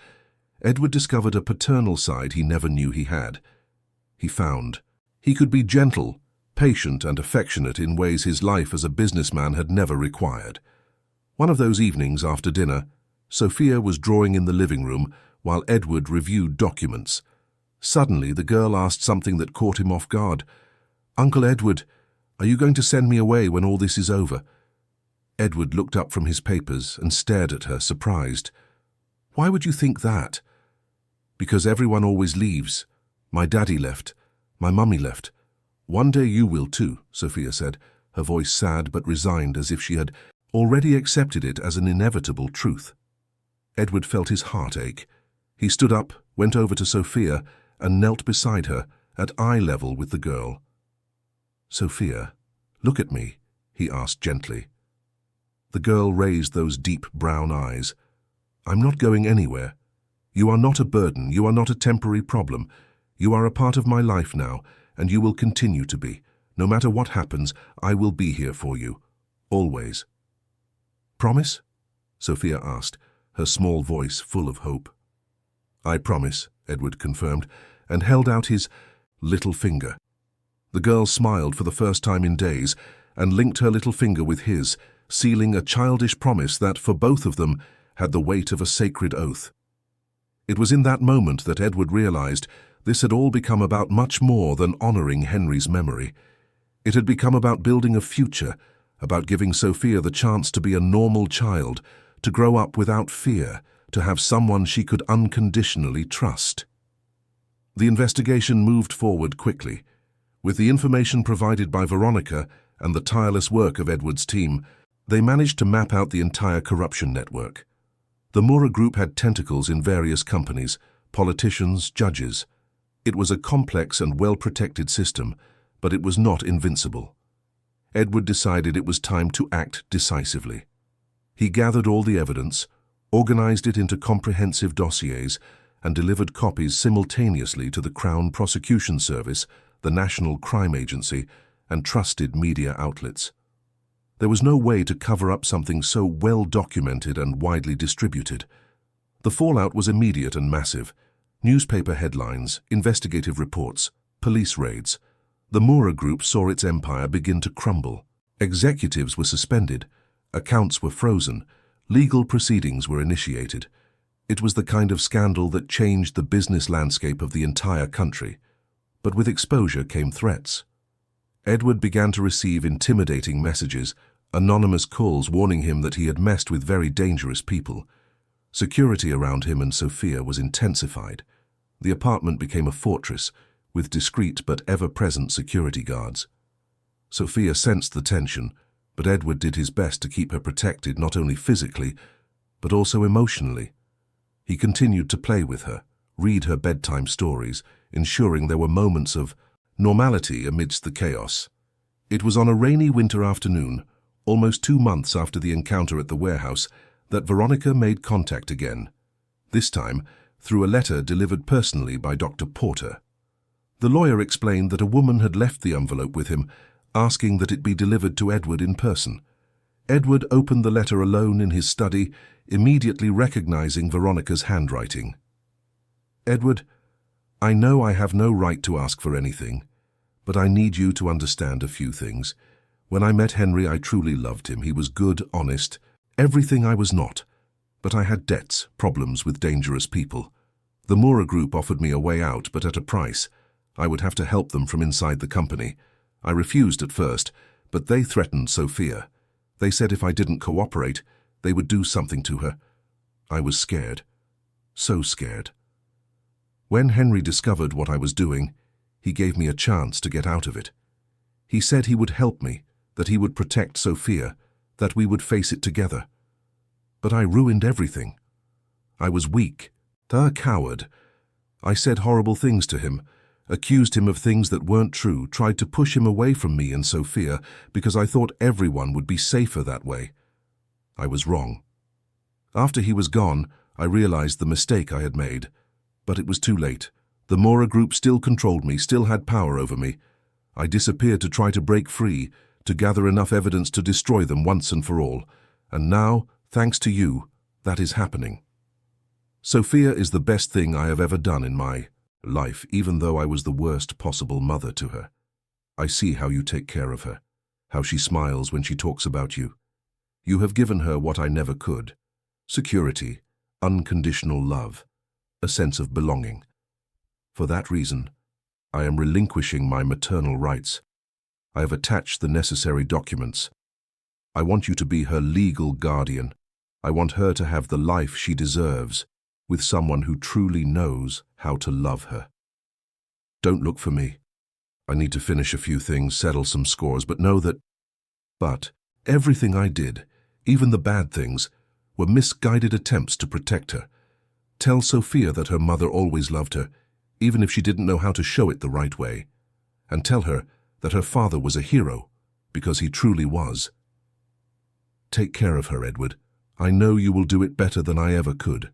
Edward discovered a paternal side he never knew he had. He found he could be gentle, patient and affectionate in ways his life as a businessman had never required. One of those evenings after dinner, Sophia was drawing in the living room while Edward reviewed documents. Suddenly, the girl asked something that caught him off guard. "Uncle Edward, are you going to send me away when all this is over?" Edward looked up from his papers and stared at her, surprised. "Why would you think that?" "Because everyone always leaves. My daddy left. My mummy left. One day you will too," Sophia said, her voice sad but resigned, as if she had already accepted it as an inevitable truth. Edward felt his heart ache. He stood up, went over to Sophia, and knelt beside her, at eye level with the girl. "Sophia, look at me," he asked gently. The girl raised those deep brown eyes. "I'm not going anywhere. You are not a burden. You are not a temporary problem. You are a part of my life now, and you will continue to be. No matter what happens, I will be here for you. Always." "Promise?" Sophia asked, her small voice full of hope. "I promise," Edward confirmed, and held out his little finger. The girl smiled for the first time in days and linked her little finger with his, sealing a childish promise that, for both of them, had the weight of a sacred oath. It was in that moment that Edward realized this had all become about much more than honoring Henry's memory. It had become about building a future, about giving Sophia the chance to be a normal child, to grow up without fear, to have someone she could unconditionally trust. The investigation moved forward quickly. With the information provided by Veronica and the tireless work of Edward's team, they managed to map out the entire corruption network. The Mura Group had tentacles in various companies, politicians, judges. It was a complex and well-protected system, but it was not invincible. Edward decided it was time to act decisively. He gathered all the evidence, organized it into comprehensive dossiers, and delivered copies simultaneously to the Crown Prosecution Service, the National Crime Agency, and trusted media outlets. There was no way to cover up something so well documented and widely distributed. The fallout was immediate and massive. Newspaper headlines, investigative reports, police raids. The Mura Group saw its empire begin to crumble. Executives were suspended, accounts were frozen, legal proceedings were initiated. It was the kind of scandal that changed the business landscape of the entire country. But with exposure came threats. Edward began to receive intimidating messages, anonymous calls warning him that he had messed with very dangerous people. Security around him and Sophia was intensified. The apartment became a fortress, with discreet but ever-present security guards. Sophia sensed the tension, but Edward did his best to keep her protected not only physically, but also emotionally. He continued to play with her, read her bedtime stories, ensuring there were moments of normality amidst the chaos. It was on a rainy winter afternoon, almost 2 months after the encounter at the warehouse, that Veronica made contact again, this time through a letter delivered personally by Dr. Porter. The lawyer explained that a woman had left the envelope with him, asking that it be delivered to Edward in person. Edward opened the letter alone in his study, immediately recognizing Veronica's handwriting. "Edward, I know I have no right to ask for anything, but I need you to understand a few things. When I met Henry, I truly loved him. He was good, honest, everything I was not. But I had debts, problems with dangerous people. The Mura Group offered me a way out, but at a price. I would have to help them from inside the company. I refused at first, but they threatened Sophia. They said if I didn't cooperate, they would do something to her. I was scared. So scared. When Henry discovered what I was doing, he gave me a chance to get out of it. He said he would help me, that he would protect Sophia, that we would face it together. But I ruined everything. I was weak, a coward. I said horrible things to him, accused him of things that weren't true, tried to push him away from me and Sophia because I thought everyone would be safer that way. I was wrong. After he was gone, I realized the mistake I had made. But it was too late. The Mora group still controlled me, still had power over me. I disappeared to try to break free, to gather enough evidence to destroy them once and for all. And now, thanks to you, that is happening. Sophia is the best thing I have ever done in my life, even though I was the worst possible mother to her. I see how you take care of her, how she smiles when she talks about you. You have given her what I never could: security, unconditional love, a sense of belonging. For that reason, I am relinquishing my maternal rights. I have attached the necessary documents. I want you to be her legal guardian. I want her to have the life she deserves, with someone who truly knows how to love her. Don't look for me. I need to finish a few things, settle some scores, but know that everything I did, even the bad things, were misguided attempts to protect her. Tell Sophia that her mother always loved her, even if she didn't know how to show it the right way. And tell her that her father was a hero, because he truly was. Take care of her, Edward. I know you will do it better than I ever could.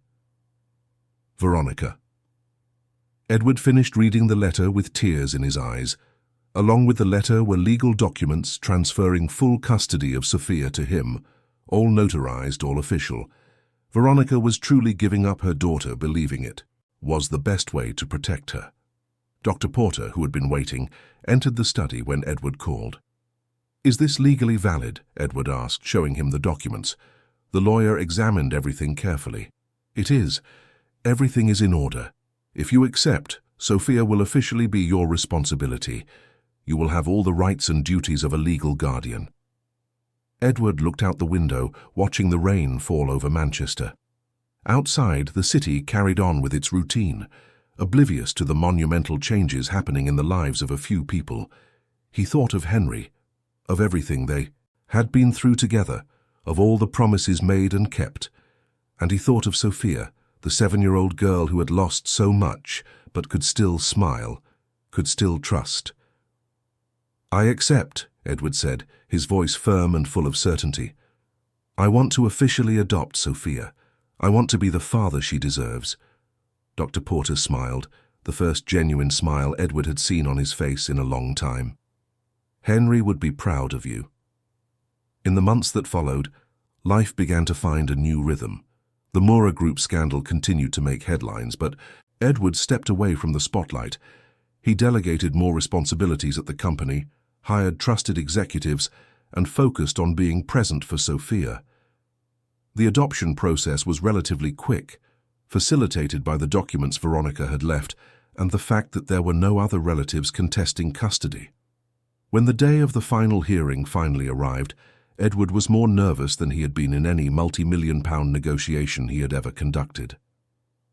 Veronica. Edward finished reading the letter with tears in his eyes. Along with the letter were legal documents transferring full custody of Sophia to him, all notarized, all official. Veronica was truly giving up her daughter, believing it was the best way to protect her. Dr. Porter, who had been waiting, entered the study when Edward called. "Is this legally valid?" Edward asked, showing him the documents. The lawyer examined everything carefully. "It is. Everything is in order. If you accept, Sophia will officially be your responsibility. You will have all the rights and duties of a legal guardian." Edward looked out the window, watching the rain fall over Manchester. Outside, the city carried on with its routine, oblivious to the monumental changes happening in the lives of a few people. He thought of Henry, of everything they had been through together, of all the promises made and kept. And he thought of Sophia, the 7-year-old girl who had lost so much, but could still smile, could still trust. "I accept," Edward said, his voice firm and full of certainty. "I want to officially adopt Sophia. I want to be the father she deserves." Dr. Porter smiled, the first genuine smile Edward had seen on his face in a long time. "Henry would be proud of you." In the months that followed, life began to find a new rhythm. The Mora Group scandal continued to make headlines, but Edward stepped away from the spotlight. He delegated more responsibilities at the company, hired trusted executives, and focused on being present for Sophia. The adoption process was relatively quick, facilitated by the documents Veronica had left and the fact that there were no other relatives contesting custody. When the day of the final hearing finally arrived, Edward was more nervous than he had been in any multi-million-pound negotiation he had ever conducted.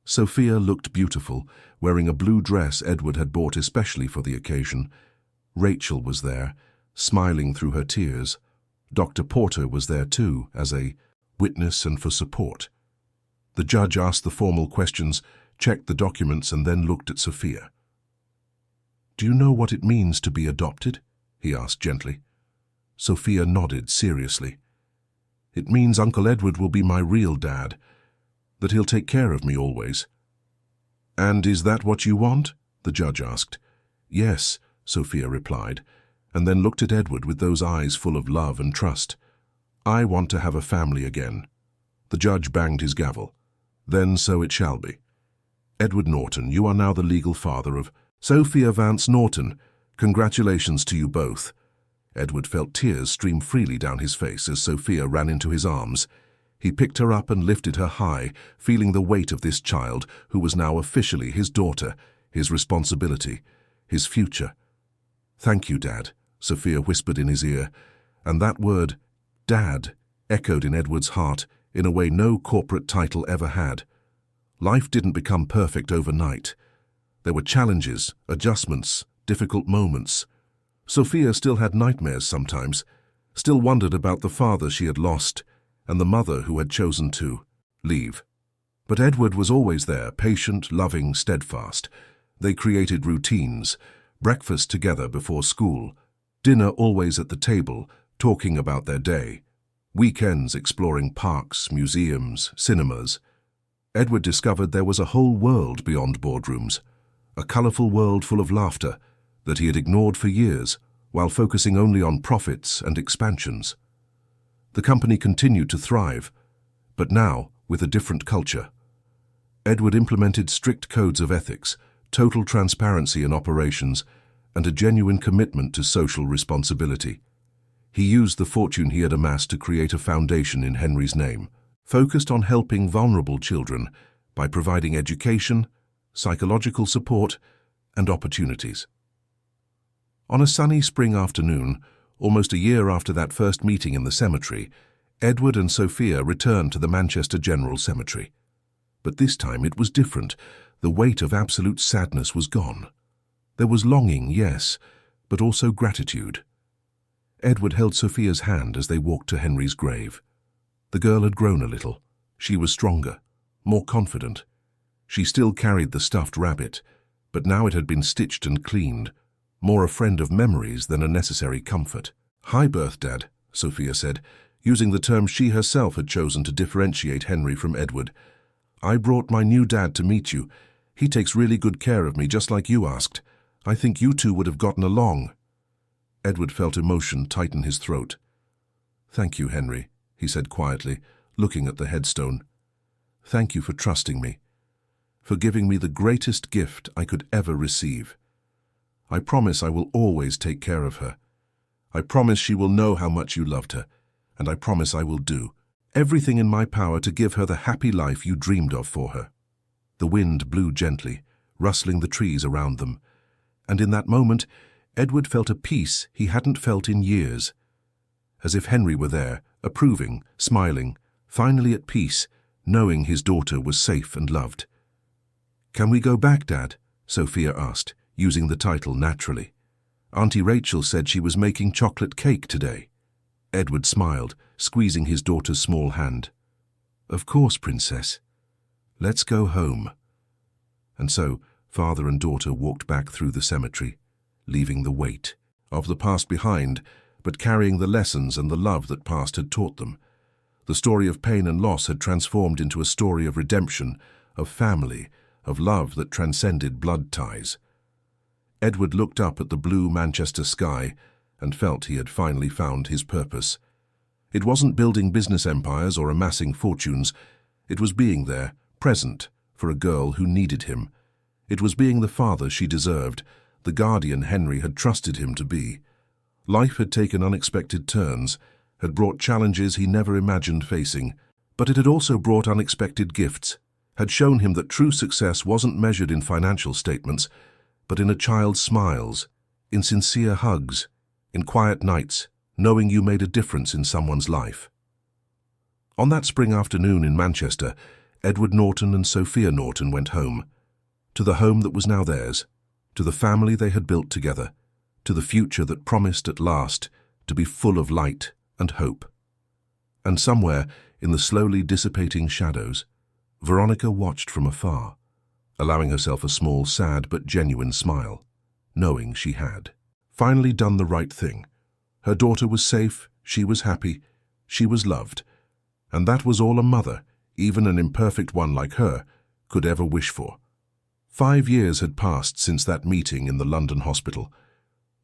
Sophia looked beautiful, wearing a blue dress Edward had bought especially for the occasion. Rachel was there, smiling through her tears. Dr. Porter was there too, as a witness and for support. The judge asked the formal questions, checked the documents, and then looked at Sophia. "Do you know what it means to be adopted?" he asked gently. Sophia nodded seriously. "It means Uncle Edward will be my real dad, that he'll take care of me always." "And is that what you want?" the judge asked. "Yes," Sophia replied, and then looked at Edward with those eyes full of love and trust. "I want to have a family again." The judge banged his gavel. "Then so it shall be. Edward Norton, you are now the legal father of Sophia Vance Norton. Congratulations to you both." Edward felt tears stream freely down his face as Sophia ran into his arms. He picked her up and lifted her high, feeling the weight of this child, who was now officially his daughter, his responsibility, his future. "Thank you, Dad," Sophia whispered in his ear, and that word, Dad, echoed in Edward's heart in a way no corporate title ever had. Life didn't become perfect overnight. There were challenges, adjustments, difficult moments. Sophia still had nightmares sometimes, still wondered about the father she had lost and the mother who had chosen to leave. But Edward was always there, patient, loving, steadfast. They created routines, breakfast together before school, dinner always at the table, talking about their day, weekends exploring parks, museums, cinemas. Edward discovered there was a whole world beyond boardrooms, a colourful world full of laughter that he had ignored for years while focusing only on profits and expansions. The company continued to thrive, but now with a different culture. Edward implemented strict codes of ethics, total transparency in operations, and a genuine commitment to social responsibility. He used the fortune he had amassed to create a foundation in Henry's name, focused on helping vulnerable children by providing education, psychological support, and opportunities. On a sunny spring afternoon, almost a year after that first meeting in the cemetery, Edward and Sophia returned to the Manchester General Cemetery. But this time it was different. The weight of absolute sadness was gone. There was longing, yes, but also gratitude. Edward held Sophia's hand as they walked to Henry's grave. The girl had grown a little. She was stronger, more confident. She still carried the stuffed rabbit, but now it had been stitched and cleaned, more a friend of memories than a necessary comfort. "Hi, birth dad," Sophia said, using the term she herself had chosen to differentiate Henry from Edward. "I brought my new dad to meet you. He takes really good care of me, just like you asked. I think you two would have gotten along." Edward felt emotion tighten his throat. "Thank you, Henry," he said quietly, looking at the headstone. "Thank you for trusting me, for giving me the greatest gift I could ever receive. I promise I will always take care of her. I promise she will know how much you loved her, and I promise I will do everything in my power to give her the happy life you dreamed of for her." The wind blew gently, rustling the trees around them, and in that moment, Edward felt a peace he hadn't felt in years. As if Henry were there, approving, smiling, finally at peace, knowing his daughter was safe and loved. "Can we go back, Dad?" Sophia asked, using the title naturally. "Auntie Rachel said she was making chocolate cake today." Edward smiled, squeezing his daughter's small hand. "Of course, Princess. Let's go home." And so, father and daughter walked back through the cemetery, leaving the weight of the past behind, but carrying the lessons and the love that past had taught them. The story of pain and loss had transformed into a story of redemption, of family, of love that transcended blood ties. Edward looked up at the blue Manchester sky and felt he had finally found his purpose. It wasn't building business empires or amassing fortunes. It was being there, present, for a girl who needed him. It was being the father she deserved, the guardian Henry had trusted him to be. Life had taken unexpected turns, had brought challenges he never imagined facing, but it had also brought unexpected gifts, had shown him that true success wasn't measured in financial statements, but in a child's smiles, in sincere hugs, in quiet nights, knowing you made a difference in someone's life. On that spring afternoon in Manchester, Edward Norton and Sophia Norton went home, to the home that was now theirs, to the family they had built together, to the future that promised at last to be full of light and hope. And somewhere, in the slowly dissipating shadows, Veronica watched from afar, allowing herself a small, sad but genuine smile, knowing she had finally done the right thing. Her daughter was safe, she was happy, she was loved, and that was all a mother, even an imperfect one like her, could ever wish for. 5 years had passed since that meeting in the London hospital.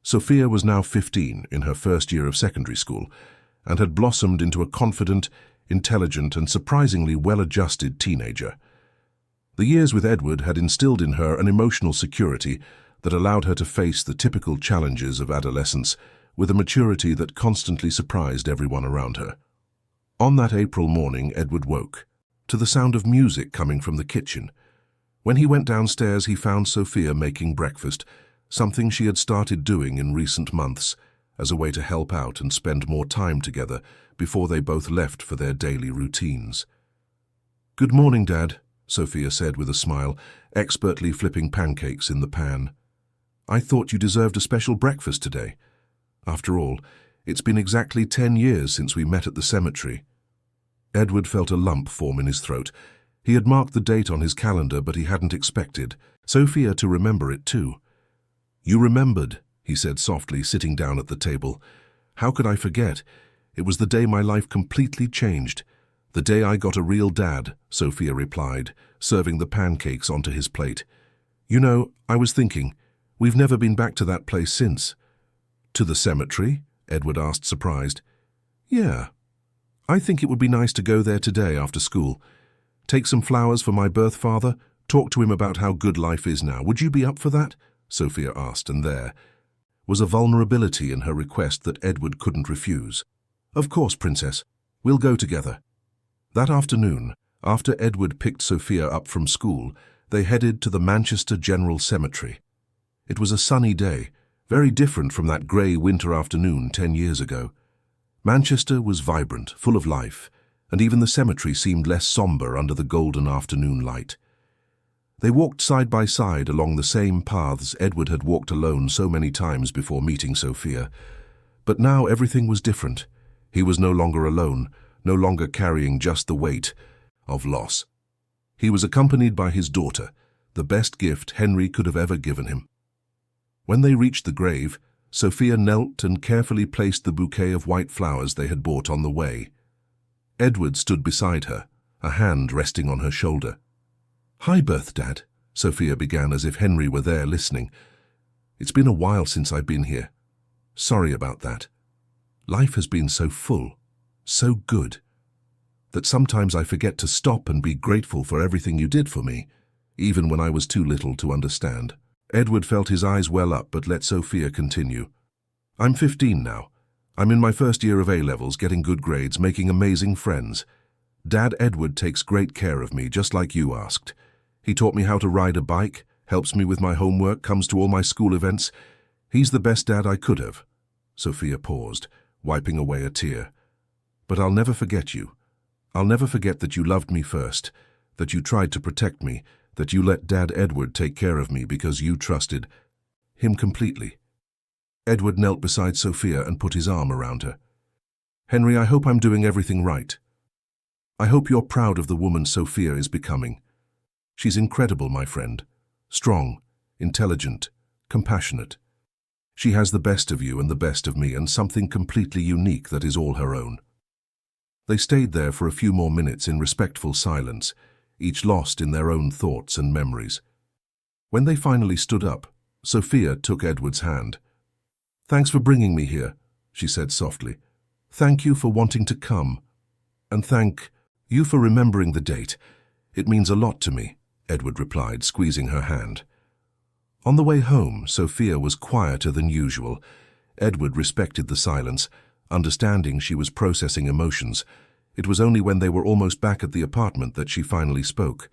Sophia was now 15, in her first year of secondary school, and had blossomed into a confident, intelligent, and surprisingly well-adjusted teenager. The years with Edward had instilled in her an emotional security that allowed her to face the typical challenges of adolescence with a maturity that constantly surprised everyone around her. On that April morning, Edward woke to the sound of music coming from the kitchen. When he went downstairs, he found Sophia making breakfast, something she had started doing in recent months as a way to help out and spend more time together before they both left for their daily routines. "Good morning, Dad," Sophia said with a smile, expertly flipping pancakes in the pan. "I thought you deserved a special breakfast today. After all, it's been exactly 10 years since we met at the cemetery." Edward felt a lump form in his throat. He had marked the date on his calendar, but he hadn't expected Sophia to remember it too. "You remembered," he said softly, sitting down at the table. "How could I forget? It was the day my life completely changed, "The day I got a real dad," Sophia replied, serving the pancakes onto his plate. "You know, I was thinking, we've never been back to that place since." "To the cemetery?" Edward asked, surprised. "Yeah. I think it would be nice to go there today after school. Take some flowers for my birth father, talk to him about how good life is now. Would you be up for that?" Sophia asked, and there was a vulnerability in her request that Edward couldn't refuse. "Of course, Princess. We'll go together." That afternoon, after Edward picked Sophia up from school, they headed to the Manchester General Cemetery. It was a sunny day, very different from that grey winter afternoon 10 years ago. Manchester was vibrant, full of life, and even the cemetery seemed less sombre under the golden afternoon light. They walked side by side along the same paths Edward had walked alone so many times before meeting Sophia. But now everything was different. He was no longer alone, no longer carrying just the weight of loss. He was accompanied by his daughter, the best gift Henry could have ever given him. When they reached the grave, Sophia knelt and carefully placed the bouquet of white flowers they had bought on the way. Edward stood beside her, a hand resting on her shoulder. "Hi, birth dad," Sophia began as if Henry were there listening. "It's been a while since I've been here. Sorry about that. Life has been so full, so good, that sometimes I forget to stop and be grateful for everything you did for me, even when I was too little to understand." Edward felt his eyes well up but let Sophia continue. "I'm 15 now. I'm in my first year of A-levels, getting good grades, making amazing friends. Dad Edward takes great care of me, just like you asked. He taught me how to ride a bike, helps me with my homework, comes to all my school events. He's the best dad I could have." Sophia paused, wiping away a tear. "But I'll never forget you. I'll never forget that you loved me first, that you tried to protect me, that you let Dad Edward take care of me because you trusted him completely." Edward knelt beside Sophia and put his arm around her. "Henry, I hope I'm doing everything right. I hope you're proud of the woman Sophia is becoming. She's incredible, my friend. Strong, intelligent, compassionate. She has the best of you and the best of me, and something completely unique that is all her own." They stayed there for a few more minutes in respectful silence, each lost in their own thoughts and memories. When they finally stood up, Sophia took Edward's hand. "Thanks for bringing me here," she said softly. "Thank you for wanting to come. And thank you for remembering the date. It means a lot to me," Edward replied, squeezing her hand. On the way home, Sophia was quieter than usual. Edward respected the silence, understanding she was processing emotions. It was only when they were almost back at the apartment that she finally spoke.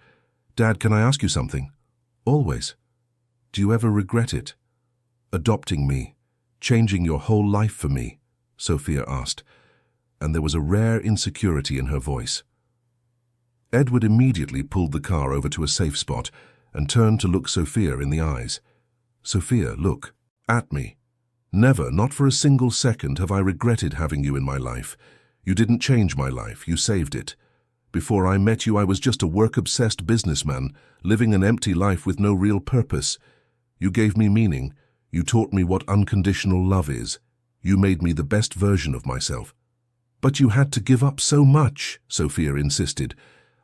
"Dad, can I ask you something?" "Always." "Do you ever regret it? Adopting me, changing your whole life for me?" Sophia asked, and there was a rare insecurity in her voice. Edward immediately pulled the car over to a safe spot and turned to look Sophia in the eyes. "Sophia, look at me. Never, not for a single second, have I regretted having you in my life. You didn't change my life, you saved it. Before I met you, I was just a work-obsessed businessman, living an empty life with no real purpose. You gave me meaning. You taught me what unconditional love is. You made me the best version of myself." "But you had to give up so much," Sophia insisted.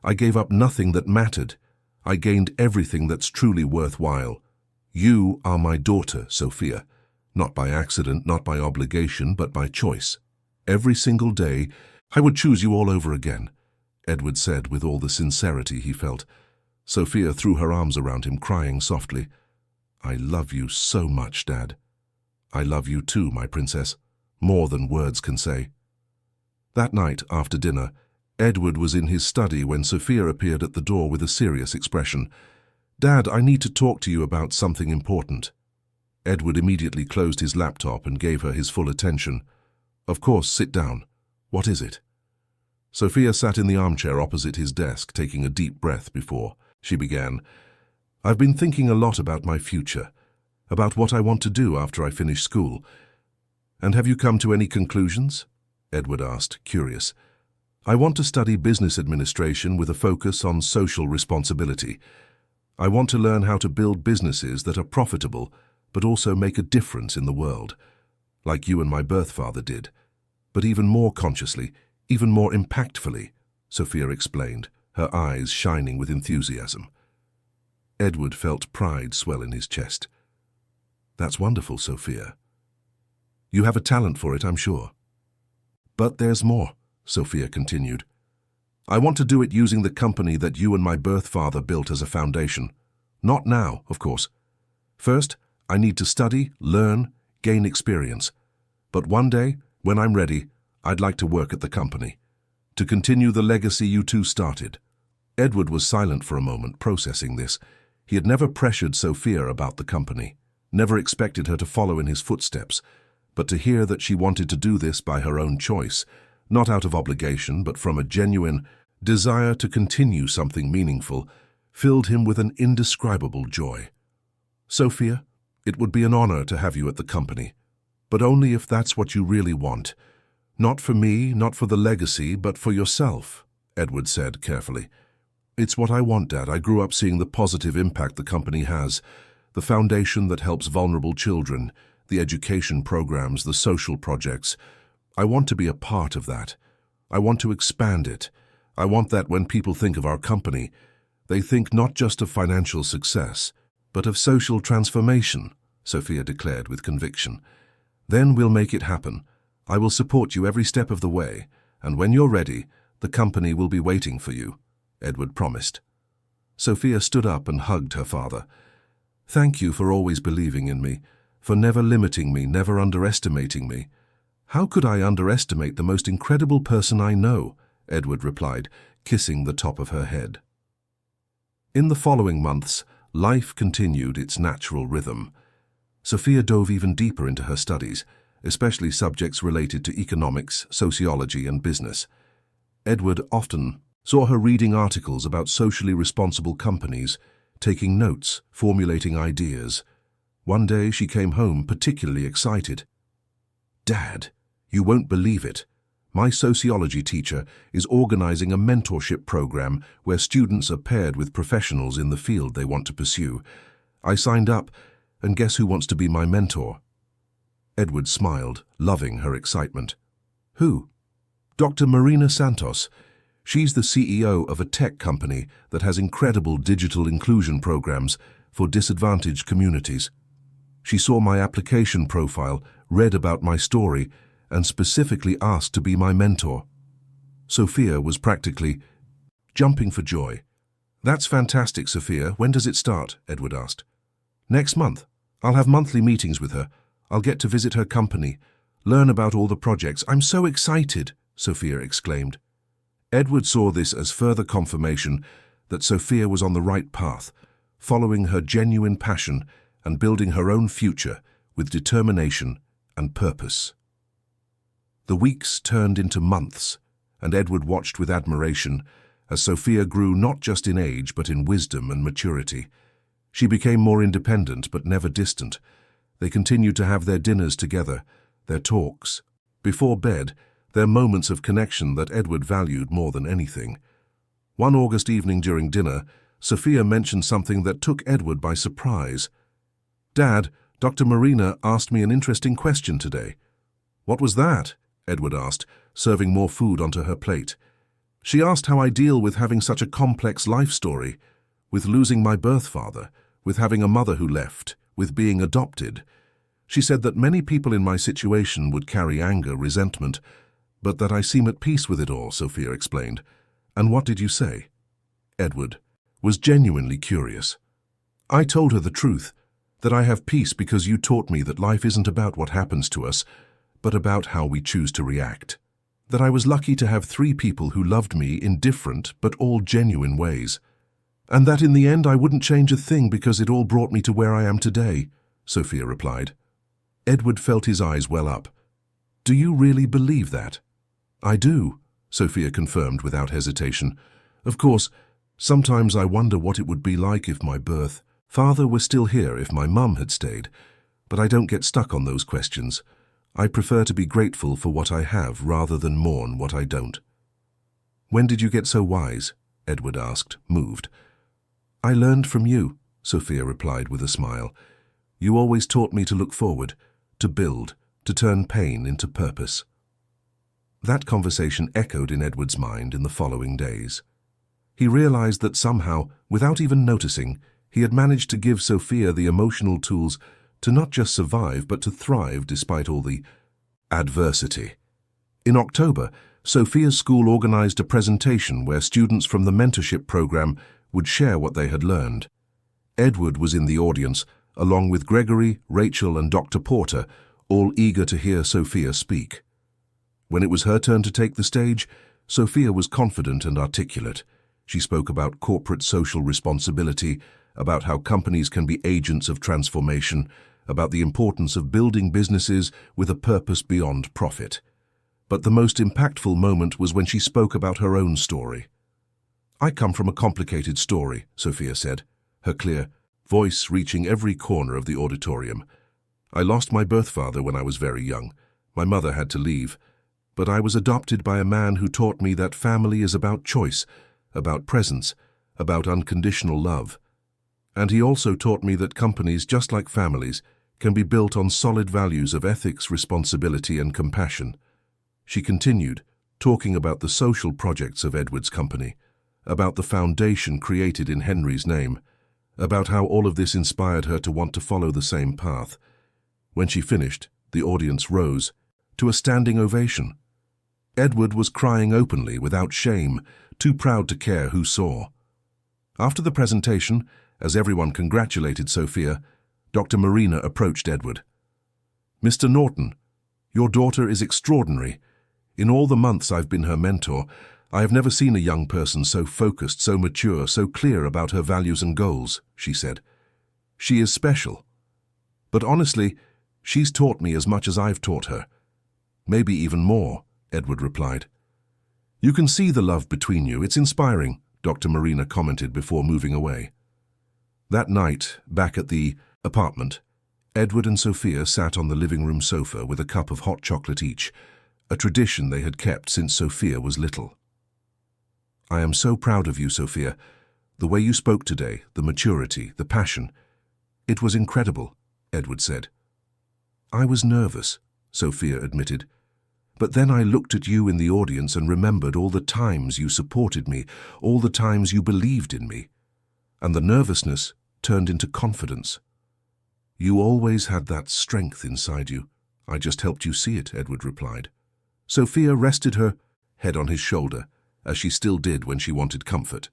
"I gave up nothing that mattered. I gained everything that's truly worthwhile. You are my daughter, Sophia. Not by accident, not by obligation, but by choice. Every single day, I would choose you all over again," Edward said with all the sincerity he felt. Sophia threw her arms around him, crying softly. "I love you so much, Dad. I love you too, my princess, more than words can say." That night, after dinner, Edward was in his study when Sophia appeared at the door with a serious expression. "Dad, I need to talk to you about something important." Edward immediately closed his laptop and gave her his full attention. "Of course, sit down. What is it?" Sophia sat in the armchair opposite his desk, taking a deep breath before she began. "I've been thinking a lot about my future, about what I want to do after I finish school." "And have you come to any conclusions?" Edward asked, curious. "I want to study business administration with a focus on social responsibility. I want to learn how to build businesses that are profitable, but also make a difference in the world, like you and my birth father did, but even more consciously, even more impactfully," Sophia explained, her eyes shining with enthusiasm. Edward felt pride swell in his chest. That's wonderful, Sophia. You have a talent for it, I'm sure. But there's more, Sophia continued. I want to do it using the company that you and my birth father built as a foundation. Not now, of course. First, I need to study, learn, gain experience. But one day, when I'm ready, I'd like to work at the company, to continue the legacy you two started. Edward was silent for a moment, processing this. He had never pressured Sophia about the company, never expected her to follow in his footsteps, but to hear that she wanted to do this by her own choice, not out of obligation, but from a genuine desire to continue something meaningful, filled him with an indescribable joy. Sophia, it would be an honor to have you at the company, but only if that's what you really want. Not for me, not for the legacy, but for yourself, Edward said carefully. It's what I want, Dad. I grew up seeing the positive impact the company has, the foundation that helps vulnerable children, the education programs, the social projects. I want to be a part of that. I want to expand it. I want that when people think of our company, they think not just of financial success, but of social transformation, Sophia declared with conviction. Then we'll make it happen. I will support you every step of the way, and when you're ready, the company will be waiting for you, Edward promised. Sophia stood up and hugged her father. Thank you for always believing in me, for never limiting me, never underestimating me. How could I underestimate the most incredible person I know? Edward replied, kissing the top of her head. In the following months, life continued its natural rhythm. Sophia dove even deeper into her studies, especially subjects related to economics, sociology, and business. Edward often saw her reading articles about socially responsible companies, taking notes, formulating ideas. One day she came home particularly excited. Dad, you won't believe it. My sociology teacher is organizing a mentorship program where students are paired with professionals in the field they want to pursue. I signed up, and guess who wants to be my mentor? Edward smiled, loving her excitement. Who? Dr. Marina Santos. She's the CEO of a tech company that has incredible digital inclusion programs for disadvantaged communities. She saw my application profile, read about my story, and specifically asked to be my mentor. Sophia was practically jumping for joy. That's fantastic, Sophia. When does it start? Edward asked. Next month. I'll have monthly meetings with her. I'll get to visit her company, learn about all the projects. I'm so excited, Sophia exclaimed. Edward saw this as further confirmation that Sophia was on the right path, following her genuine passion and building her own future with determination and purpose. The weeks turned into months, and Edward watched with admiration as Sophia grew not just in age but in wisdom and maturity. She became more independent but never distant. They continued to have their dinners together, their talks. Before bed, their moments of connection that Edward valued more than anything. One August evening during dinner, Sophia mentioned something that took Edward by surprise. Dad, Dr. Marina asked me an interesting question today. What was that? Edward asked, serving more food onto her plate. She asked how I deal with having such a complex life story, with losing my birth father, with having a mother who left, with being adopted. She said that many people in my situation would carry anger, resentment, but that I seem at peace with it all, Sophia explained. And what did you say? Edward was genuinely curious. I told her the truth, that I have peace because you taught me that life isn't about what happens to us, but about how we choose to react. That I was lucky to have 3 people who loved me in different but all genuine ways. And that in the end I wouldn't change a thing because it all brought me to where I am today, Sophia replied. Edward felt his eyes well up. Do you really believe that? I do, Sophia confirmed without hesitation. Of course, sometimes I wonder what it would be like if my birth father were still here, if my mum had stayed, but I don't get stuck on those questions. I prefer to be grateful for what I have rather than mourn what I don't. When did you get so wise? Edward asked, moved. I learned from you, Sophia replied with a smile. You always taught me to look forward, to build, to turn pain into purpose. That conversation echoed in Edward's mind in the following days. He realized that somehow, without even noticing, he had managed to give Sophia the emotional tools to not just survive but to thrive despite all the adversity. In October, Sophia's school organized a presentation where students from the mentorship program would share what they had learned. Edward was in the audience, along with Gregory, Rachel, and Dr. Porter, all eager to hear Sophia speak. When it was her turn to take the stage, Sophia was confident and articulate. She spoke about corporate social responsibility, about how companies can be agents of transformation, about the importance of building businesses with a purpose beyond profit. But the most impactful moment was when she spoke about her own story. "I come from a complicated story," Sophia said, her clear voice reaching every corner of the auditorium. "I lost my birth father when I was very young. My mother had to leave. But I was adopted by a man who taught me that family is about choice, about presence, about unconditional love. And he also taught me that companies, just like families, can be built on solid values of ethics, responsibility, and compassion." She continued, talking about the social projects of Edward's company, about the foundation created in Henry's name, about how all of this inspired her to want to follow the same path. When she finished, the audience rose to a standing ovation. Edward was crying openly, without shame, too proud to care who saw. After the presentation, as everyone congratulated Sophia, Dr. Marina approached Edward. "Mr. Norton, your daughter is extraordinary. In all the months I've been her mentor, I have never seen a young person so focused, so mature, so clear about her values and goals," she said. "She is special. But honestly, she's taught me as much as I've taught her. Maybe even more," Edward replied. "You can see the love between you. It's inspiring," Dr. Marina commented before moving away. That night, back at the apartment, Edward and Sophia sat on the living room sofa with a cup of hot chocolate each, a tradition they had kept since Sophia was little. "I am so proud of you, Sophia. The way you spoke today, the maturity, the passion. It was incredible," Edward said. "I was nervous," Sophia admitted. "But then I looked at you in the audience and remembered all the times you supported me, all the times you believed in me. And the nervousness turned into confidence. You always had that strength inside you. I just helped you see it," Edward replied. Sophia rested her head on his shoulder, as she still did when she wanted comfort.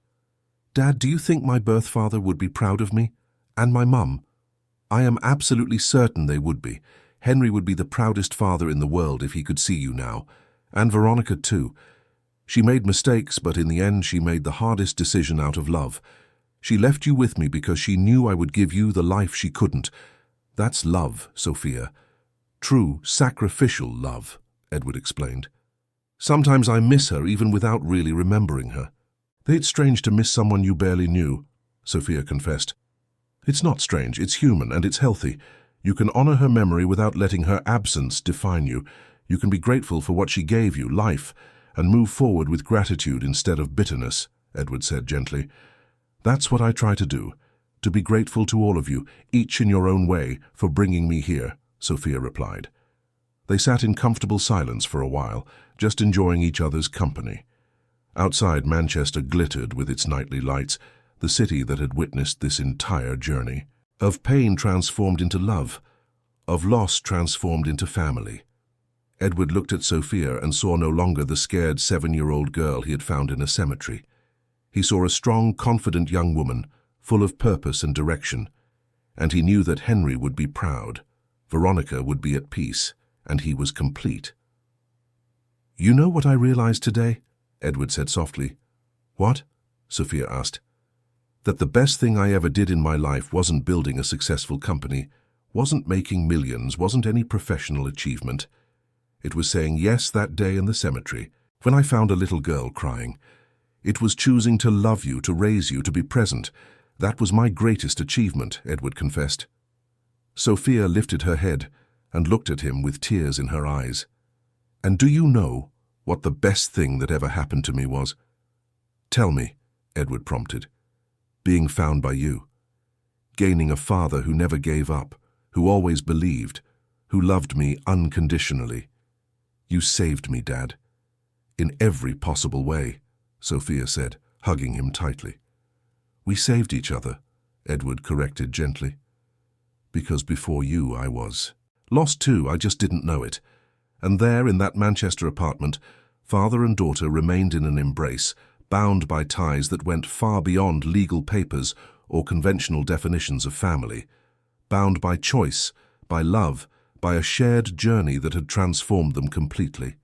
"Dad, do you think my birth father would be proud of me? And my mum? I am absolutely certain they would be. Henry would be the proudest father in the world if he could see you now. And Veronica too. She made mistakes, but in the end she made the hardest decision out of love. She left you with me because she knew I would give you the life she couldn't. That's love, Sophia. True, sacrificial love," Edward explained. "Sometimes I miss her even without really remembering her." "It's strange to miss someone you barely knew," Sophia confessed. "It's not strange, it's human and it's healthy. You can honor her memory without letting her absence define you. You can be grateful for what she gave you, life, and move forward with gratitude instead of bitterness," Edward said gently. "That's what I try to do, to be grateful to all of you, each in your own way, for bringing me here," Sophia replied. They sat in comfortable silence for a while, just enjoying each other's company. Outside, Manchester glittered with its nightly lights, the city that had witnessed this entire journey. Of pain transformed into love, of loss transformed into family. Edward looked at Sophia and saw no longer the scared 7-year-old girl he had found in a cemetery. He saw a strong, confident young woman, full of purpose and direction, and he knew that Henry would be proud, Veronica would be at peace, and he was complete. "You know what I realized today?" Edward said softly. "What?" Sophia asked. "That the best thing I ever did in my life wasn't building a successful company, wasn't making millions, wasn't any professional achievement. It was saying yes that day in the cemetery, when I found a little girl crying. It was choosing to love you, to raise you, to be present. That was my greatest achievement," Edward confessed. Sophia lifted her head and looked at him with tears in her eyes. "And do you know what the best thing that ever happened to me was?" "Tell me," Edward prompted. "Being found by you. Gaining a father who never gave up, who always believed, who loved me unconditionally. You saved me, Dad. In every possible way, Sophia said, hugging him tightly. We saved each other, Edward corrected gently. Because before you, I was. Lost too, I just didn't know it. And there, in that Manchester apartment, father and daughter remained in an embrace, bound by ties that went far beyond legal papers or conventional definitions of family, bound by choice, by love, by a shared journey that had transformed them completely.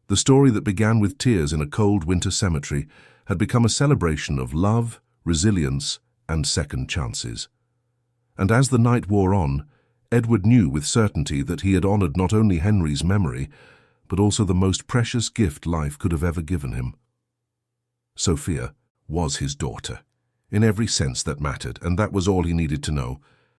The story that began with tears in a cold winter cemetery had become a celebration of love, resilience, and second chances. And as the night wore on, Edward knew with certainty that he had honored not only Henry's memory, but also the most precious gift life could have ever given him. Sophia was his daughter, in every sense that mattered, and that was all he needed to know.